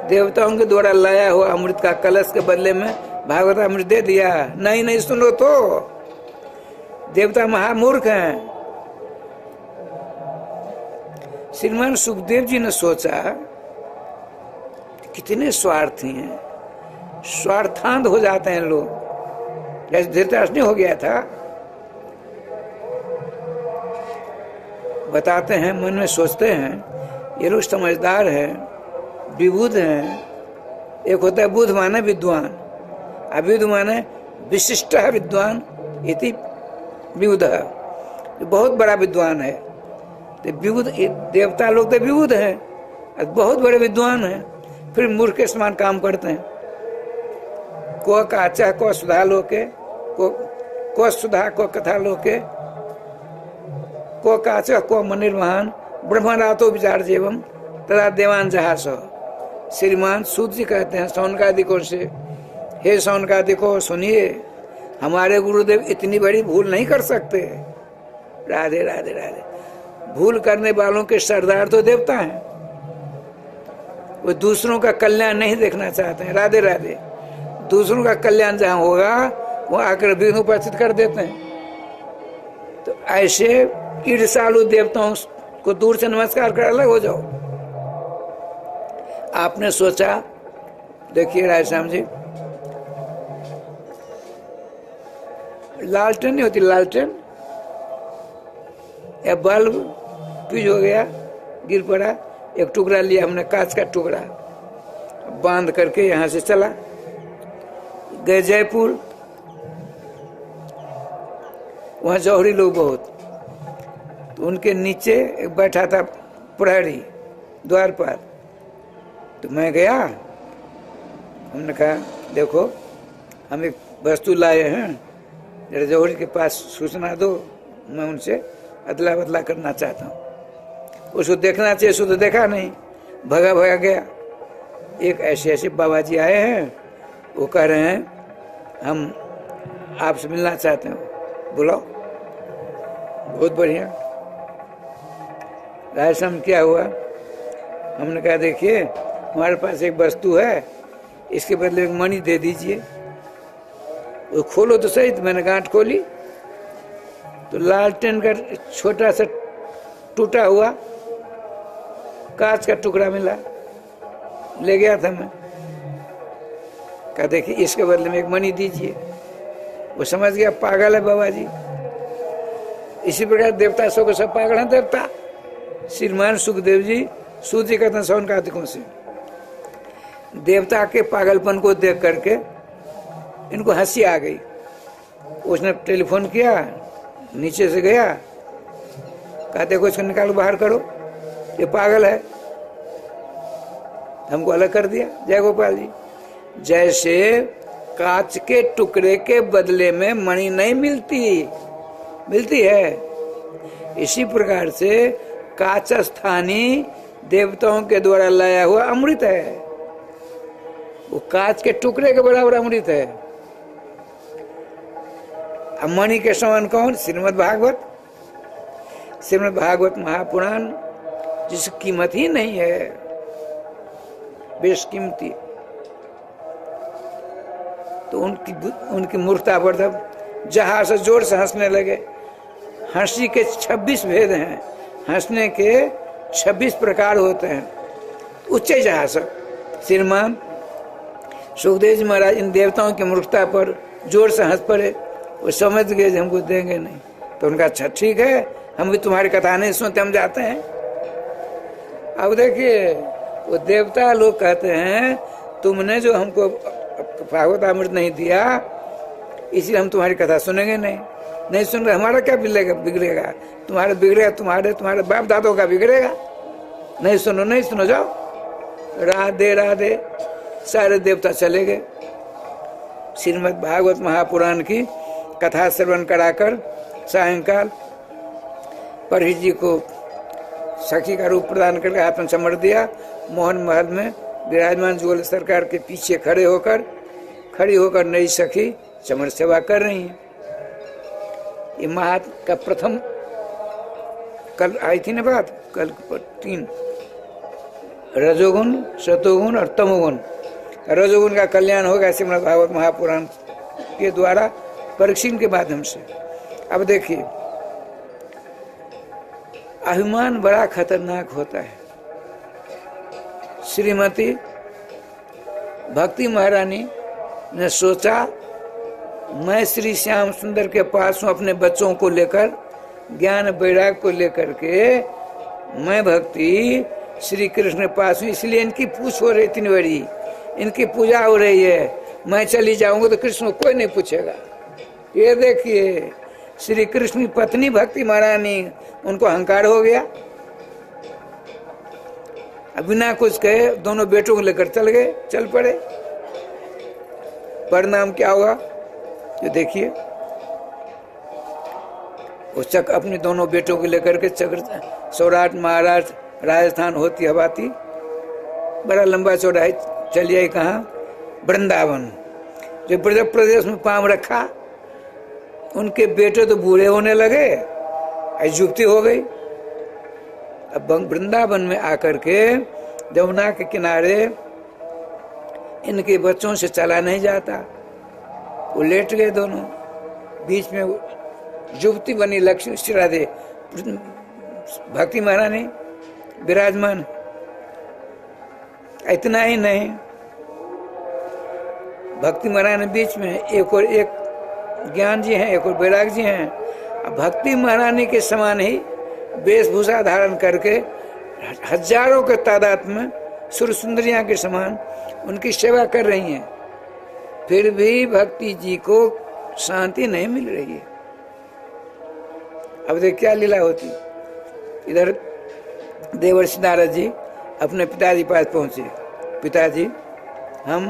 [SPEAKER 1] देवताओं के द्वारा लाया हुआ अमृत का कलश के बदले में भागवत अमृत दे दिया? नहीं नहीं, सुनो तो, देवता महामूर्ख हैं। श्रीमान सुखदेव जी ने सोचा, कितने स्वार्थी हैं, स्वार्थांध हो जाते हैं लोग, जैसे धृतराष्ट्र हो गया था। बताते हैं, मन में सोचते हैं, ये लोग समझदार हैं, विबुध हैं। एक होता है बुध माने विद्वान, अविध माने विशिष्ट विद्वान, इति विबुध, बहुत बड़ा विद्वान है। तो विबुध देवता लोग तो विबुध हैं, बहुत बड़े विद्वान हैं, फिर मूर्ख के समान काम करते हैं। को काचा को सुधा लोके, को सुधा को कथा लोके, को काचा को मनिर्महान, ब्रह्मरातो विचार जीवम तथा देवान जहास। श्रीमान सूत जी कहते हैं सौनकादिकों से, हे सौनकादिकों सुनिए, हमारे गुरुदेव इतनी बड़ी भूल नहीं कर सकते। राधे राधे राधे। भूल करने वालों के सरदार तो देवता हैं, वो दूसरों का कल्याण नहीं देखना चाहते हैं। राधे राधे। दूसरों का कल्याण जहाँ होगा वो आकर विघ्न उपस्थित कर देते हैं। तो ऐसे ईर्ष्यालु देवताओं को दूर से नमस्कार कर अलग हो जाओ। आपने सोचा, देखिए रायश्याम जी, लालटेन नहीं होती, लालटेन या बल्ब फ्यूज हो गया, गिर पड़ा, एक टुकड़ा लिया हमने, कांच का टुकड़ा, बांध करके यहाँ से चला, गए जयपुर। वहाँ जौहरी लोग बहुत, तो उनके नीचे एक बैठा था प्रहरी द्वार पर। तो मैं गया हमने कहा देखो हम एक वस्तु लाए हैं, जरा जौहरी के पास सूचना दो, मैं उनसे अदला बदला करना चाहता हूँ। उसको देखना चाहिए, उसको तो देखा नहीं, भगा भगा गया। एक ऐसे बाबा जी आए हैं, वो कह रहे हैं हम आपसे मिलना चाहते हैं, बुलाओ। बहुत बढ़िया। राजस्थान क्या हुआ, हमने कहा देखिए हमारे पास एक वस्तु है, इसके बदले में मणि दे दीजिए। वो खोलो तो सही। तो मैंने गांठ खोली तो लालटेन का छोटा सा टूटा हुआ कांच का टुकड़ा मिला, ले गया था मैं। कहा देखिए इसके बदले में एक मणि दीजिए। वो समझ गया पागल है बाबा जी। इसी प्रकार देवता सब को सब पागल है। देवता श्रीमान सुखदेव जी सूत जी कहते हैं सौन कार्तिकों से, देवता के पागलपन को देख करके इनको हंसी आ गई। उसने टेलीफोन किया, नीचे से गया, कहा देखो इसको निकालो बाहर करो, ये पागल है। हमको अलग कर दिया। जय गोपाल जी। जैसे कांच के टुकड़े के बदले में मणि नहीं मिलती, मिलती है, इसी प्रकार से कांच स्थानी देवताओं के द्वारा लाया हुआ अमृत है। वो कांच के टुकड़े के बराबर अमृत है। मणि के समान कौन? श्रीमद् भागवत। श्रीमद् भागवत महापुराण जिसकी कीमत ही नहीं है, बेशकीमती। तो उनकी मूर्खता पर तब जहां से जोर से हंसने लगे। हंसी के 26 भेद हैं, हंसने के 26 प्रकार होते हैं। उच्च जहाज श्रीमान सुखदेव जी महाराज इन देवताओं की मूर्खता पर जोर से हंस पड़े। वो समझ गए हमको देंगे नहीं। तो उनका अच्छा ठीक है, हम भी तुम्हारी कथा नहीं सुनते, हम जाते हैं। अब देखिए वो देवता लोग कहते हैं तुमने जो हमको भागवत अमृत नहीं दिया, इसलिए हम तुम्हारी कथा सुनेंगे नहीं। नहीं सुन रहे, हमारा क्या बिगड़ेगा? तुम्हारे बिगड़ेगा, तुम्हारे बाप दादों का बिगड़ेगा। नहीं सुनो, नहीं सुनो, जाओ। राधे राधे। सारे देवता चले गए। श्रीमद् भागवत महापुराण की कथा श्रवण कराकर सायंकाल परीक्षित जी को सखी का रूप प्रदान करके हाथ में चमड़ दिया। मोहन महल में विराजमान जुगल सरकार के पीछे खड़ी होकर नई सखी चमड़ सेवा कर रही है। ये महात का प्रथम कल आई थी ना बात, कल 3 रजोगुण, सतोगुण और तमोगुण। रजोगुण का कल्याण होगा श्रीमद् भागवत महापुराण के द्वारा परीक्षण के माध्यम से। अब देखिए अभिमान बड़ा खतरनाक होता है। श्रीमती भक्ति महारानी ने सोचा मैं श्री श्याम सुंदर के पास हूँ अपने बच्चों को लेकर, ज्ञान वैराग को लेकर के मैं भक्ति श्री कृष्ण के पास हूँ, इसलिए इनकी पूछ हो रही इतनी बड़ी, इनकी पूजा हो रही है। मैं चली जाऊंगा तो कृष्ण को कोई नहीं पूछेगा। ये देखिए श्री कृष्ण की पत्नी भक्ति महारानी, उनको अहंकार हो गया। बिना कुछ कहे दोनों बेटों को लेकर चल पड़े। परिणाम क्या हुआ ये देखिए। वो चक अपने दोनों बेटों को लेकर के चक्र सौराठ महाराष्ट्र राजस्थान होती हवाती बड़ा लंबा चौड़ा चली आई। कहाँ? वृंदावन। जो ब्रज प्रदेश में पांव रखा, उनके बेटे तो बूढ़े होने लगे, युक्ति हो गई। अब वृंदावन में आकर के यमुना के किनारे इनके बच्चों से चला नहीं जाता, वो लेट गए दोनों। बीच में युवती बनी लक्ष्मी श्री राधे भक्ति महारानी विराजमान। इतना ही नहीं, भक्ति महारानी बीच में एक और एक ज्ञान जी हैं, एक और वैराग जी हैं। अब भक्ति महारानी के समान ही वेशभूषा धारण करके हजारों के तादाद में सुर सुंदरियां के समान उनकी सेवा कर रही हैं। फिर भी भक्ति जी को शांति नहीं मिल रही है। अब देख क्या लीला होती। इधर देवर्षि नारद जी अपने पिताजी पास पहुंचे। पिताजी हम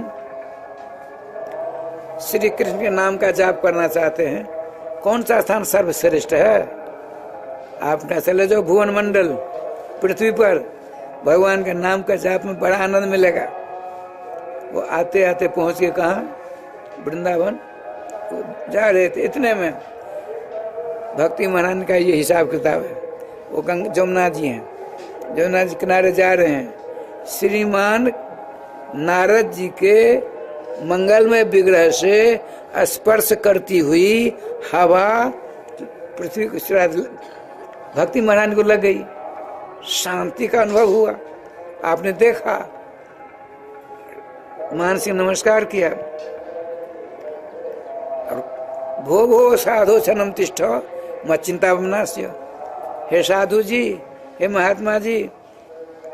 [SPEAKER 1] श्री कृष्ण के नाम का जाप करना चाहते हैं, कौन सा स्थान सर्वश्रेष्ठ है? आप चले जाओ भुवन मंडल पृथ्वी पर, भगवान के नाम का जाप में बड़ा आनंद मिलेगा। वो आते आते पहुंच के कहाँ? वृंदावन जा रहे थे, इतने में भक्ति महाराज का ये हिसाब किताब है। वो जमुना जी हैं, जमुना जी किनारे जा रहे हैं, श्रीमान नारद जी के मंगलमय विग्रह से स्पर्श करती हुई हवा पृथ्वी को भक्ति महाराज को लग गई, शांति का अनुभव हुआ। आपने देखा, मानसिक नमस्कार किया, भो भो साधु छनम तिष्ठ मच्चिंता विनाश्य। हे साधु जी, हे महात्मा जी,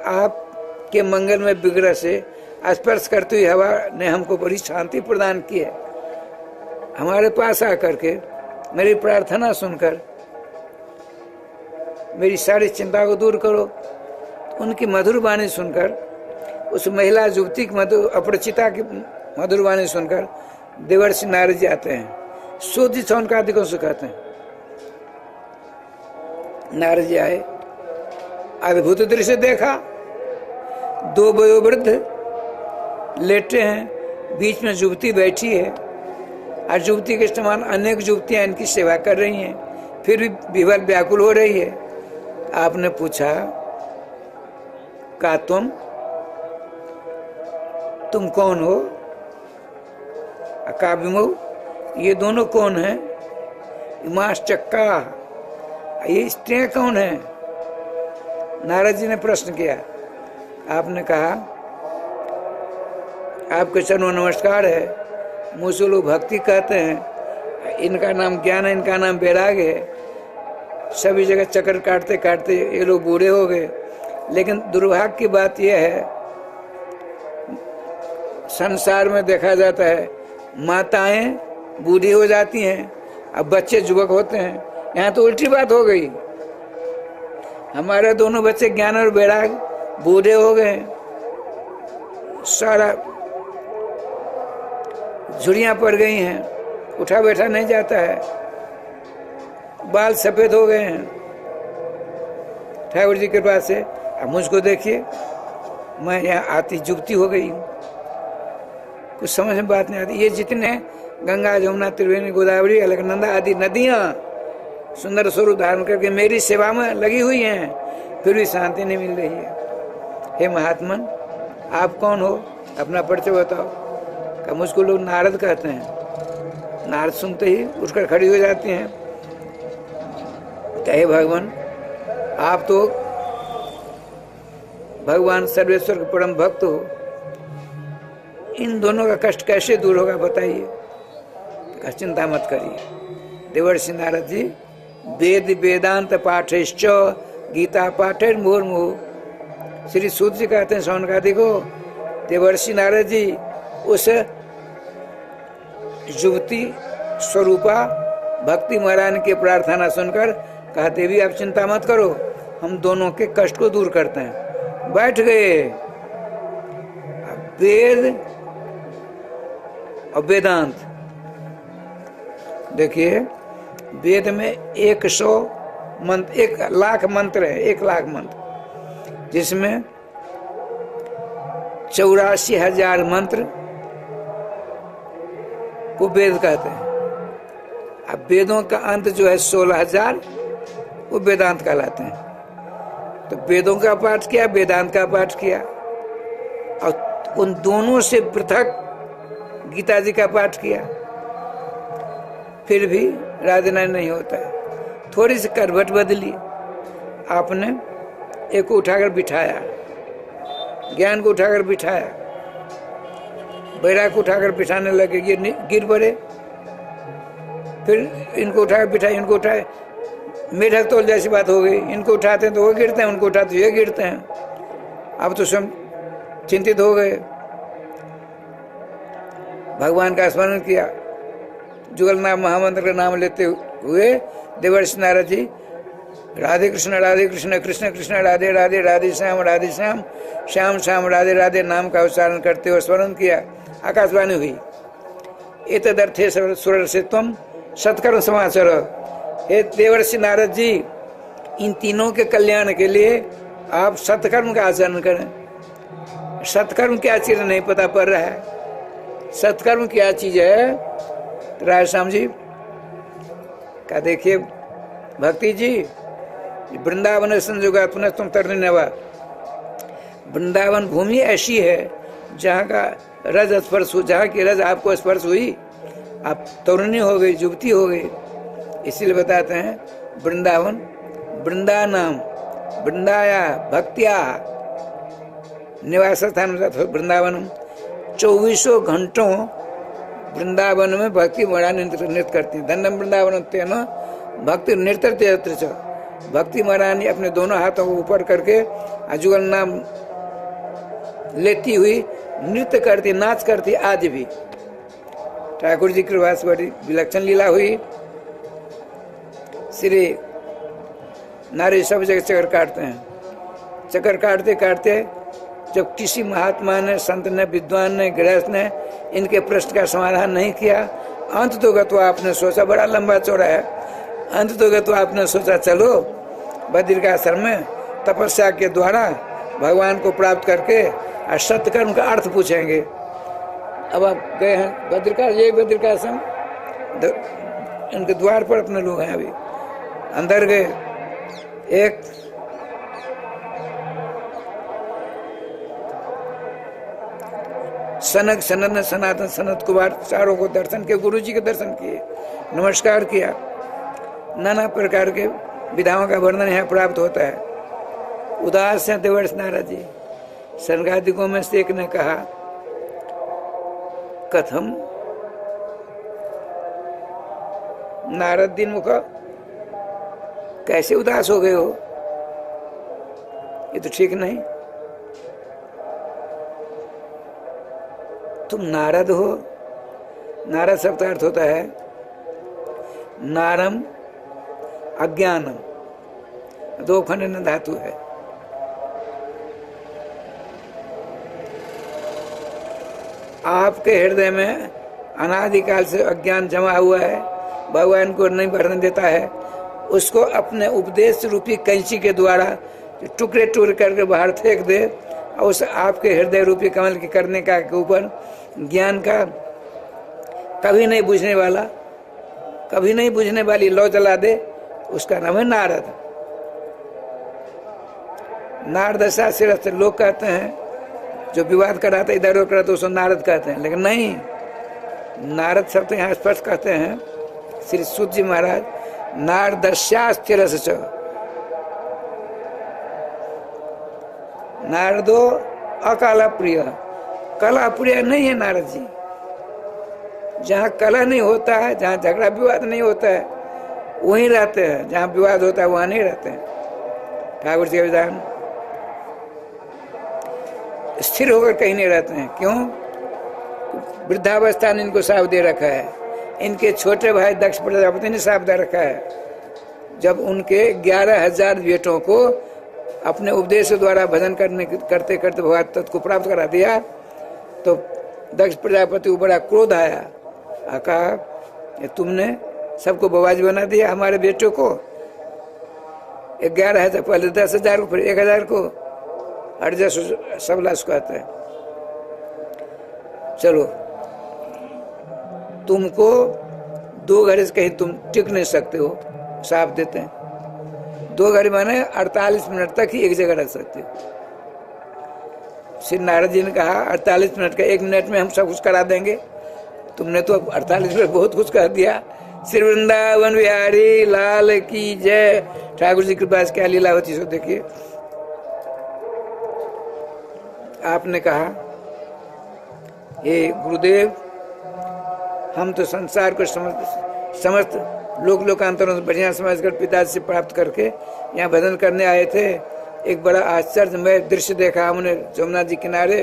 [SPEAKER 1] आपके मंगल में विग्रह से स्पर्श करती हुई हवा ने हमको बड़ी शांति प्रदान की है। हमारे पास आकर के मेरी प्रार्थना सुनकर मेरी सारी चिंता को दूर करो। उनकी मधुर वाणी सुनकर, उस महिला युवती की अपरिचिता की मधुर वाणी सुनकर देवर्षि नारद जी आते हैं, शोधित सौनकादि को सुखाते हैं। नारद जी आए, अद्भुत दृश्य देखा। दो वयोवृद्ध लेटे हैं, बीच में युवती बैठी है और युवती के समान अनेक युवतियां इनकी सेवा कर रही हैं, फिर भी विह्वल व्याकुल हो रही है। आपने पूछा, का तुम कौन हो? का विमो, ये दोनों कौन है? इमाश चक्का, ये स्त्रियां कौन है? नारद जी ने प्रश्न किया। आपने कहा, आपके चरणों नमस्कार है, मुझसे लोग भक्ति कहते हैं, इनका नाम ज्ञान है, इनका नाम वैराग है। सभी जगह चक्कर काटते काटते ये लोग बूढ़े हो गए। लेकिन दुर्भाग्य की बात यह है, संसार में देखा जाता है माताएं बूढ़ी हो जाती हैं, अब बच्चे युवक होते हैं। यहाँ तो उल्टी बात हो गई। हमारे दोनों बच्चे ज्ञान और वैराग बूढ़े हो गए, सारा झुर्रियां पड़ गई हैं, उठा बैठा नहीं जाता है, बाल सफेद हो गए हैं। ठाकुर जी के पास से अब मुझको देखिए, मैं यहाँ आती जुबती हो गई हूँ, कुछ समझ में बात नहीं आती। ये जितने गंगा जमुना त्रिवेणी गोदावरी अलकनंदा आदि नदियाँ सुंदर स्वरूप धारण करके मेरी सेवा में लगी हुई हैं, फिर भी शांति नहीं मिल रही है। हे महात्मन, आप कौन हो? अपना परिचय बताओ। का मुझको लोग नारद कहते हैं। नारद सुनते ही उठकर खड़ी हो जाती हैं। हे भगवान, आप तो भगवान सर्वेश्वर के परम भक्त हो, इन दोनों का कष्ट कैसे दूर होगा बताइए। तो चिंता मत करिए। देवर्षि नारद जी, वेद वेदांत पाठेश्च गीता पाठेर मुहुर्मुहुः। श्री सूत जी कहते हैं सौनकादि को, देवर्षि नारद जी उस युवती स्वरूपा भक्ति महारानी की प्रार्थना सुनकर कहा, देवी आप चिंता मत करो, हम दोनों के कष्ट को दूर करते हैं। बैठ गए। वेद और वेदांत देखिए, वेद में 100 मंत्र, 1,00,000 मंत्र है, 1,00,000 मंत्र, जिसमें 84,000 मंत्र को वेद कहते हैं। अब वेदों का अंत जो है 16,000, वो वेदांत कहलाते हैं। तो वेदों का पाठ किया, वेदांत का पाठ किया, और उन दोनों से पृथक गीता जी का पाठ किया, फिर भी राधे नारायण नहीं होता है। थोड़ी सी करवट बदली, आपने एक को उठाकर बिठाया, ज्ञान को उठाकर बिठाया, बैराग को उठाकर बिठाने लगे, ये गिर पड़े, फिर इनको उठाकर बिठाए, इनको उठाए, मेढक तोल जैसी बात हो गई। इनको उठाते हैं तो वो गिरते हैं, उनको उठाते ये गिरते हैं। अब तो स्वयं चिंतित हो गए, भगवान का स्मरण किया, जुगलनाथ महामंत्र का नाम लेते हुए देवर्षि नारद जी राधे कृष्ण कृष्ण कृष्ण राधे राधे, राधे श्याम श्याम श्याम राधे राधे नाम का उच्चारण करते हुए स्मरण किया। आकाशवाणी हुई, एतदर्थे सुर से तुम सत्कर्म समाचार। हे देवर्षि नारद जी, इन तीनों के कल्याण के लिए आप सत्कर्म का आचरण करें। सत्कर्म क्या चीज नहीं पता पड़ रहा है। सत्कर्म क्या चीज है? राजश्याम जी का देखिए, भक्ति जी, वृंदावन संजोगा पुनः तुम तरने नवा। वृंदावन भूमि ऐसी है जहाँ का रज स्पर्श, जहाँ की रज आपको स्पर्श हुई, आप तरुणी हो गई, युवती हो गई। इसीलिए बताते हैं वृंदावन, वृंदानाम, वृंदाया भक्तिया निवास स्थान वृंदावन। 24 घंटों वृंदावन में भक्ति मरा नृत्य करती है। धन्यम वृंदावन तेन भक्ति नृत्य। भक्ति महारानी अपने दोनों हाथों को ऊपर करके अजुगल नाम लेती हुई नृत्य करती, नाच करती। आज भी ठाकुर जी की कृपा से बड़ी विलक्षण लीला हुई। श्री नारी सब जगह चक्कर काटते हैं। चक्कर काटते काटते जब किसी महात्मा ने, संत ने, विद्वान ने, गृहस्थ ने इनके प्रश्न का समाधान नहीं किया, अंत तो गत्वा आपने सोचा, बड़ा लंबा चौड़ा है, अंत तो गत्वा आपने सोचा चलो बद्रिकाश्रम में तपस्या के द्वारा भगवान को प्राप्त करके और सत्कर्म का अर्थ पूछेंगे। अब आप गए हैं बद्रिकाश्रम, यही बद्रिकाश्रम, इनके द्वार पर अपने लोग हैं। अभी अंदर गए, एक सनक, सनत, सनातन, सनत कुमार चारों को दर्शन के, गुरु जी के दर्शन किए, नमस्कार किया। नाना प्रकार के विधाओं का वर्णन यहाँ प्राप्त होता है। उदास हैं देवर्षि नारद जी। सनकादिकों में से एक ने कहा, कथम नारद दिन मुख, कैसे उदास हो गए हो? ये तो ठीक नहीं। तुम नारद हो। नारद शब्द का अर्थ होता है नारम, अज्ञानम, दो खंड धातु है। आपके हृदय में अनादिकाल से अज्ञान जमा हुआ है, भगवान को नहीं भरने देता है। उसको अपने उपदेश रूपी कैंची के द्वारा टुकड़े टुकड़े करके बाहर फेंक दे, और उस आपके हृदय रूपी कमल के करने का के ऊपर ज्ञान का कभी नहीं बुझने वाला, कभी नहीं बुझने वाली लौ जला दे, उसका नाम है नारद। नारदशा सिरस्थ लोग कहते हैं, जो विवाद कराते इधर उधर कराते उसको नारद कहते हैं, लेकिन नहीं, नारद शब्द यहाँ स्पष्ट कहते हैं श्री सूत जी महाराज, नारदस्यास्थिरस नारदो अकाला प्रिय। कला प्रिय नहीं है नारद जी। जहाँ कला नहीं होता है, जहाँ झगड़ा विवाद नहीं होता है, वहीं रहते हैं। जहाँ विवाद होता है वहाँ नहीं रहते हैं। ठाकुर जी के विधान स्थिर होकर कहीं नहीं रहते हैं। क्यों? वृद्धावस्था ने इनको साफ दे रखा है। इनके छोटे भाई दक्ष प्रजापति ने साफ दे रखा है। जब उनके 11,000 बेटों को अपने उपदेश द्वारा भजन करते करते भगवान तत्व को प्राप्त करा दिया, तो दक्ष प्रजापति को बड़ा क्रोध आया। कहा तुमने सबको बवाज बना दिया, हमारे बेटों को 11,000, पहले 10,000 को, फिर 1,000 को। अर्जस सबलास कहते हैं। चलो, तुमको 2 घड़ी से कहीं तुम टिक नहीं सकते हो, साफ देते हैं। 2 घड़ी माने 48 मिनट तक ही एक जगह रह सकते हो। श्री नारद जी ने कहा 48 मिनट का, 1 मिनट में हम सब कुछ करा देंगे। तुमने तो 48 मिनट बहुत कुछ कर दिया। श्री वृंदावन बिहारी लाल की जय। ठाकुर जी के पास क्या लीला होती सो देखिए। आपने कहा, हे गुरुदेव, हम तो संसार को समस्त लोक लोकांतरों से बढ़िया समझकर पिताजी से प्राप्त करके यहाँ भजन करने आए थे। एक बड़ा आश्चर्यमय दृश्य देखा हमने जमुना जी किनारे।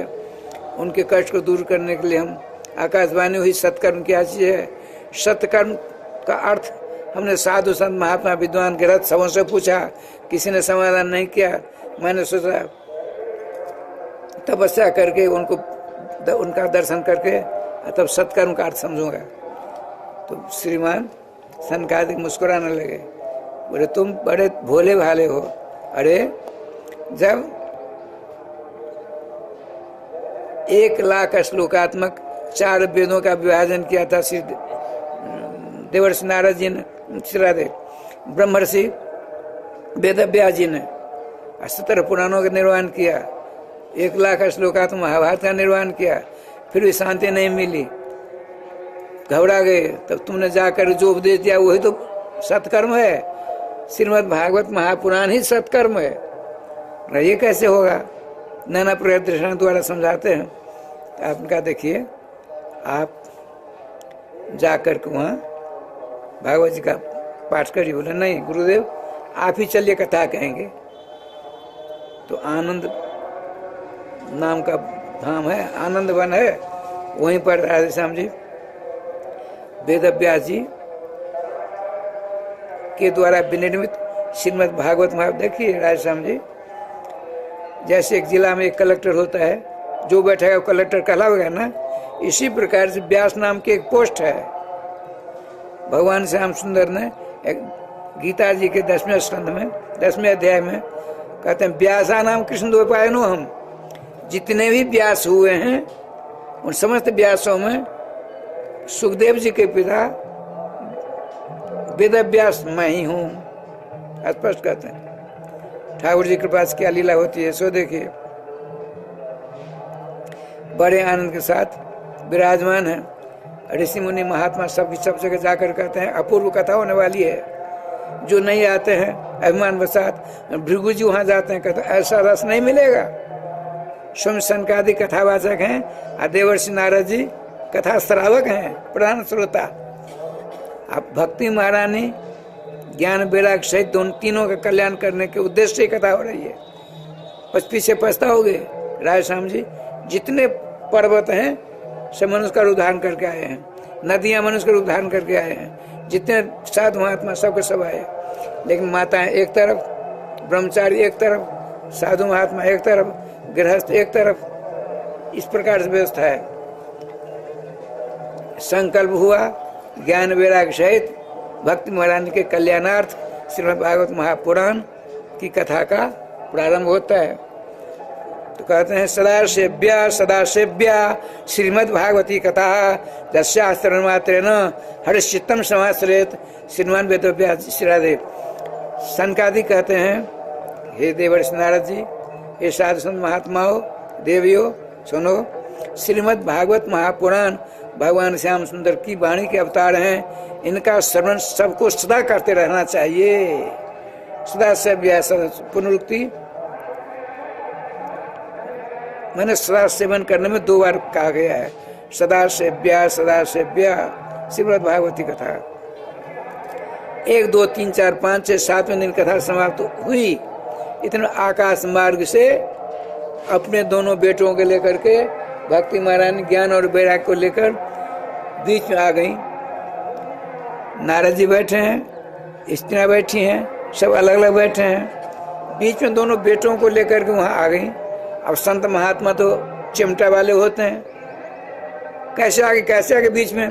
[SPEAKER 1] उनके कष्ट को दूर करने के लिए हम आकाशवाणी हुई, सत्कर्म क्या चीज है। सत्कर्म का अर्थ हमने साधु संत महात्मा विद्वान के रथ सबों से पूछा, किसी ने समाधान नहीं किया। मैंने सोचा तपस्या करके उनका दर्शन करके तब सत्कर्म का अर्थ समझूंगा। तो श्रीमान सनकादिक मुस्कुराने लगे, बोले तुम बड़े भोले भाले हो। अरे जब 1,00,000 श्लोकात्मक 4 वेदों का विभाजन किया था श्री देवर्षि नारद जी ने, ब्रह्मर्षि वेदव्यास जी ने 70 पुराणों का निर्माण किया, 1,00,000 श्लोकात्मक महाभारत का निर्माण किया, फिर भी शांति नहीं मिली, घबरा गए। तब तुमने जाकर जो उपदेश दिया वही तो सत्कर्म है। श्रीमद् भागवत महापुराण ही सत्कर्म है। ये कैसे होगा? नाना प्रकार दृष्टांत द्वारा समझाते हैं। तो आपने कहा देखिए, आप जाकर के वहाँ भागवत जी का पाठ करिए। बोले नहीं गुरुदेव, आप ही चलिए, कथा कहेंगे। तो आनंद नाम का धाम है, आनंद वन है, वहीं पर राधे श्याम जी वेदव्यास जी के द्वारा विनिर्मित श्रीमद् भागवत महाभारत। देखिए राधे श्याम जी, जैसे एक जिला में एक कलेक्टर होता है, जो बैठेगा वो कलेक्टर कहलाएगा ना, इसी प्रकार से व्यास नाम की एक पोस्ट है। भगवान श्याम सुंदर ने एक गीता जी के 10वें स्कंध में 10वें अध्याय में कहते हैं, व्यासा नाम कृष्ण द्वैपायनो हम। जितने भी व्यास हुए हैं उन समस्त व्यासों में सुखदेव जी के पिता वेदव्यास मैं ही हूँ, स्पष्ट कहते हैं। ठाकुर जी के पास क्या लीला होती है सो देखिए। बड़े आनंद के साथ विराजमान है। ऋषि मुनि महात्मा सब जगह जाकर कहते हैं अपूर्व कथा होने वाली है। जो नहीं आते हैं अभिमान वसात, भृगु जी वहां जाते हैं, कहते ऐसा रस नहीं मिलेगा। स्वयं सनकादि कथावाचक हैं और देवर्षि नारद जी कथा श्रावक हैं, प्रधान श्रोता। अब भक्ति महारानी ज्ञान वैराग सहित दोनों तीनों का कल्याण करने के उद्देश्य से कथा हो रही है। पीछे पछताओगे राय श्याम जी, जितने पर्वत हैं सब मनुष्य का उद्धारण करके आए हैं, नदियां मनुष्य का उद्धारण करके आए हैं, जितने साधु महात्मा सबके सब आए। लेकिन माताएं एक तरफ, ब्रह्मचारी एक तरफ, साधु महात्मा एक तरफ, गृहस्थ एक तरफ, इस प्रकार से व्यवस्था है। संकल्प हुआ ज्ञान वैराग सहित भक्ति महारानी के कल्याणार्थ श्रीमद् भागवत महापुराण की कथा का प्रारंभ होता है। तो कहते हैं सदा सेव्या श्रीमद् भागवती कथा दस्यास्त्र मात्रेण हरिश्चित्तम समाश्रयेत श्रीमान वेदव्यास श्रीराधे। सनकादि कहते हैं, हे देवर्षि नारद जी, हे साधु संत महात्माओं, देवियों, सुनो, श्रीमद् भागवत महापुराण भगवान श्याम सुंदर की वाणी के अवतार हैं। इनका श्रवण सबको सदा करते रहना चाहिए। सदा सेव्या, पुनरुक्ति मैंने सदा सेवन करने में 2 बार कहा गया है। सदा सेव्या श्रीमद् भागवती कथा। 1, 2, 3, 4, 5, 6, 7वें दिन कथा समाप्त हुई। इतने आकाश मार्ग से अपने दोनों बेटों को लेकर के भक्ति महारानी ज्ञान और वैराग को लेकर बीच में आ गई। नारद जी बैठे हैं, स्त्रियां बैठी हैं, सब अलग अलग बैठे हैं। बीच में दोनों बेटों को लेकर के वहां आ गई। अब संत महात्मा तो चिमटा वाले होते हैं, कैसे आगे बीच में।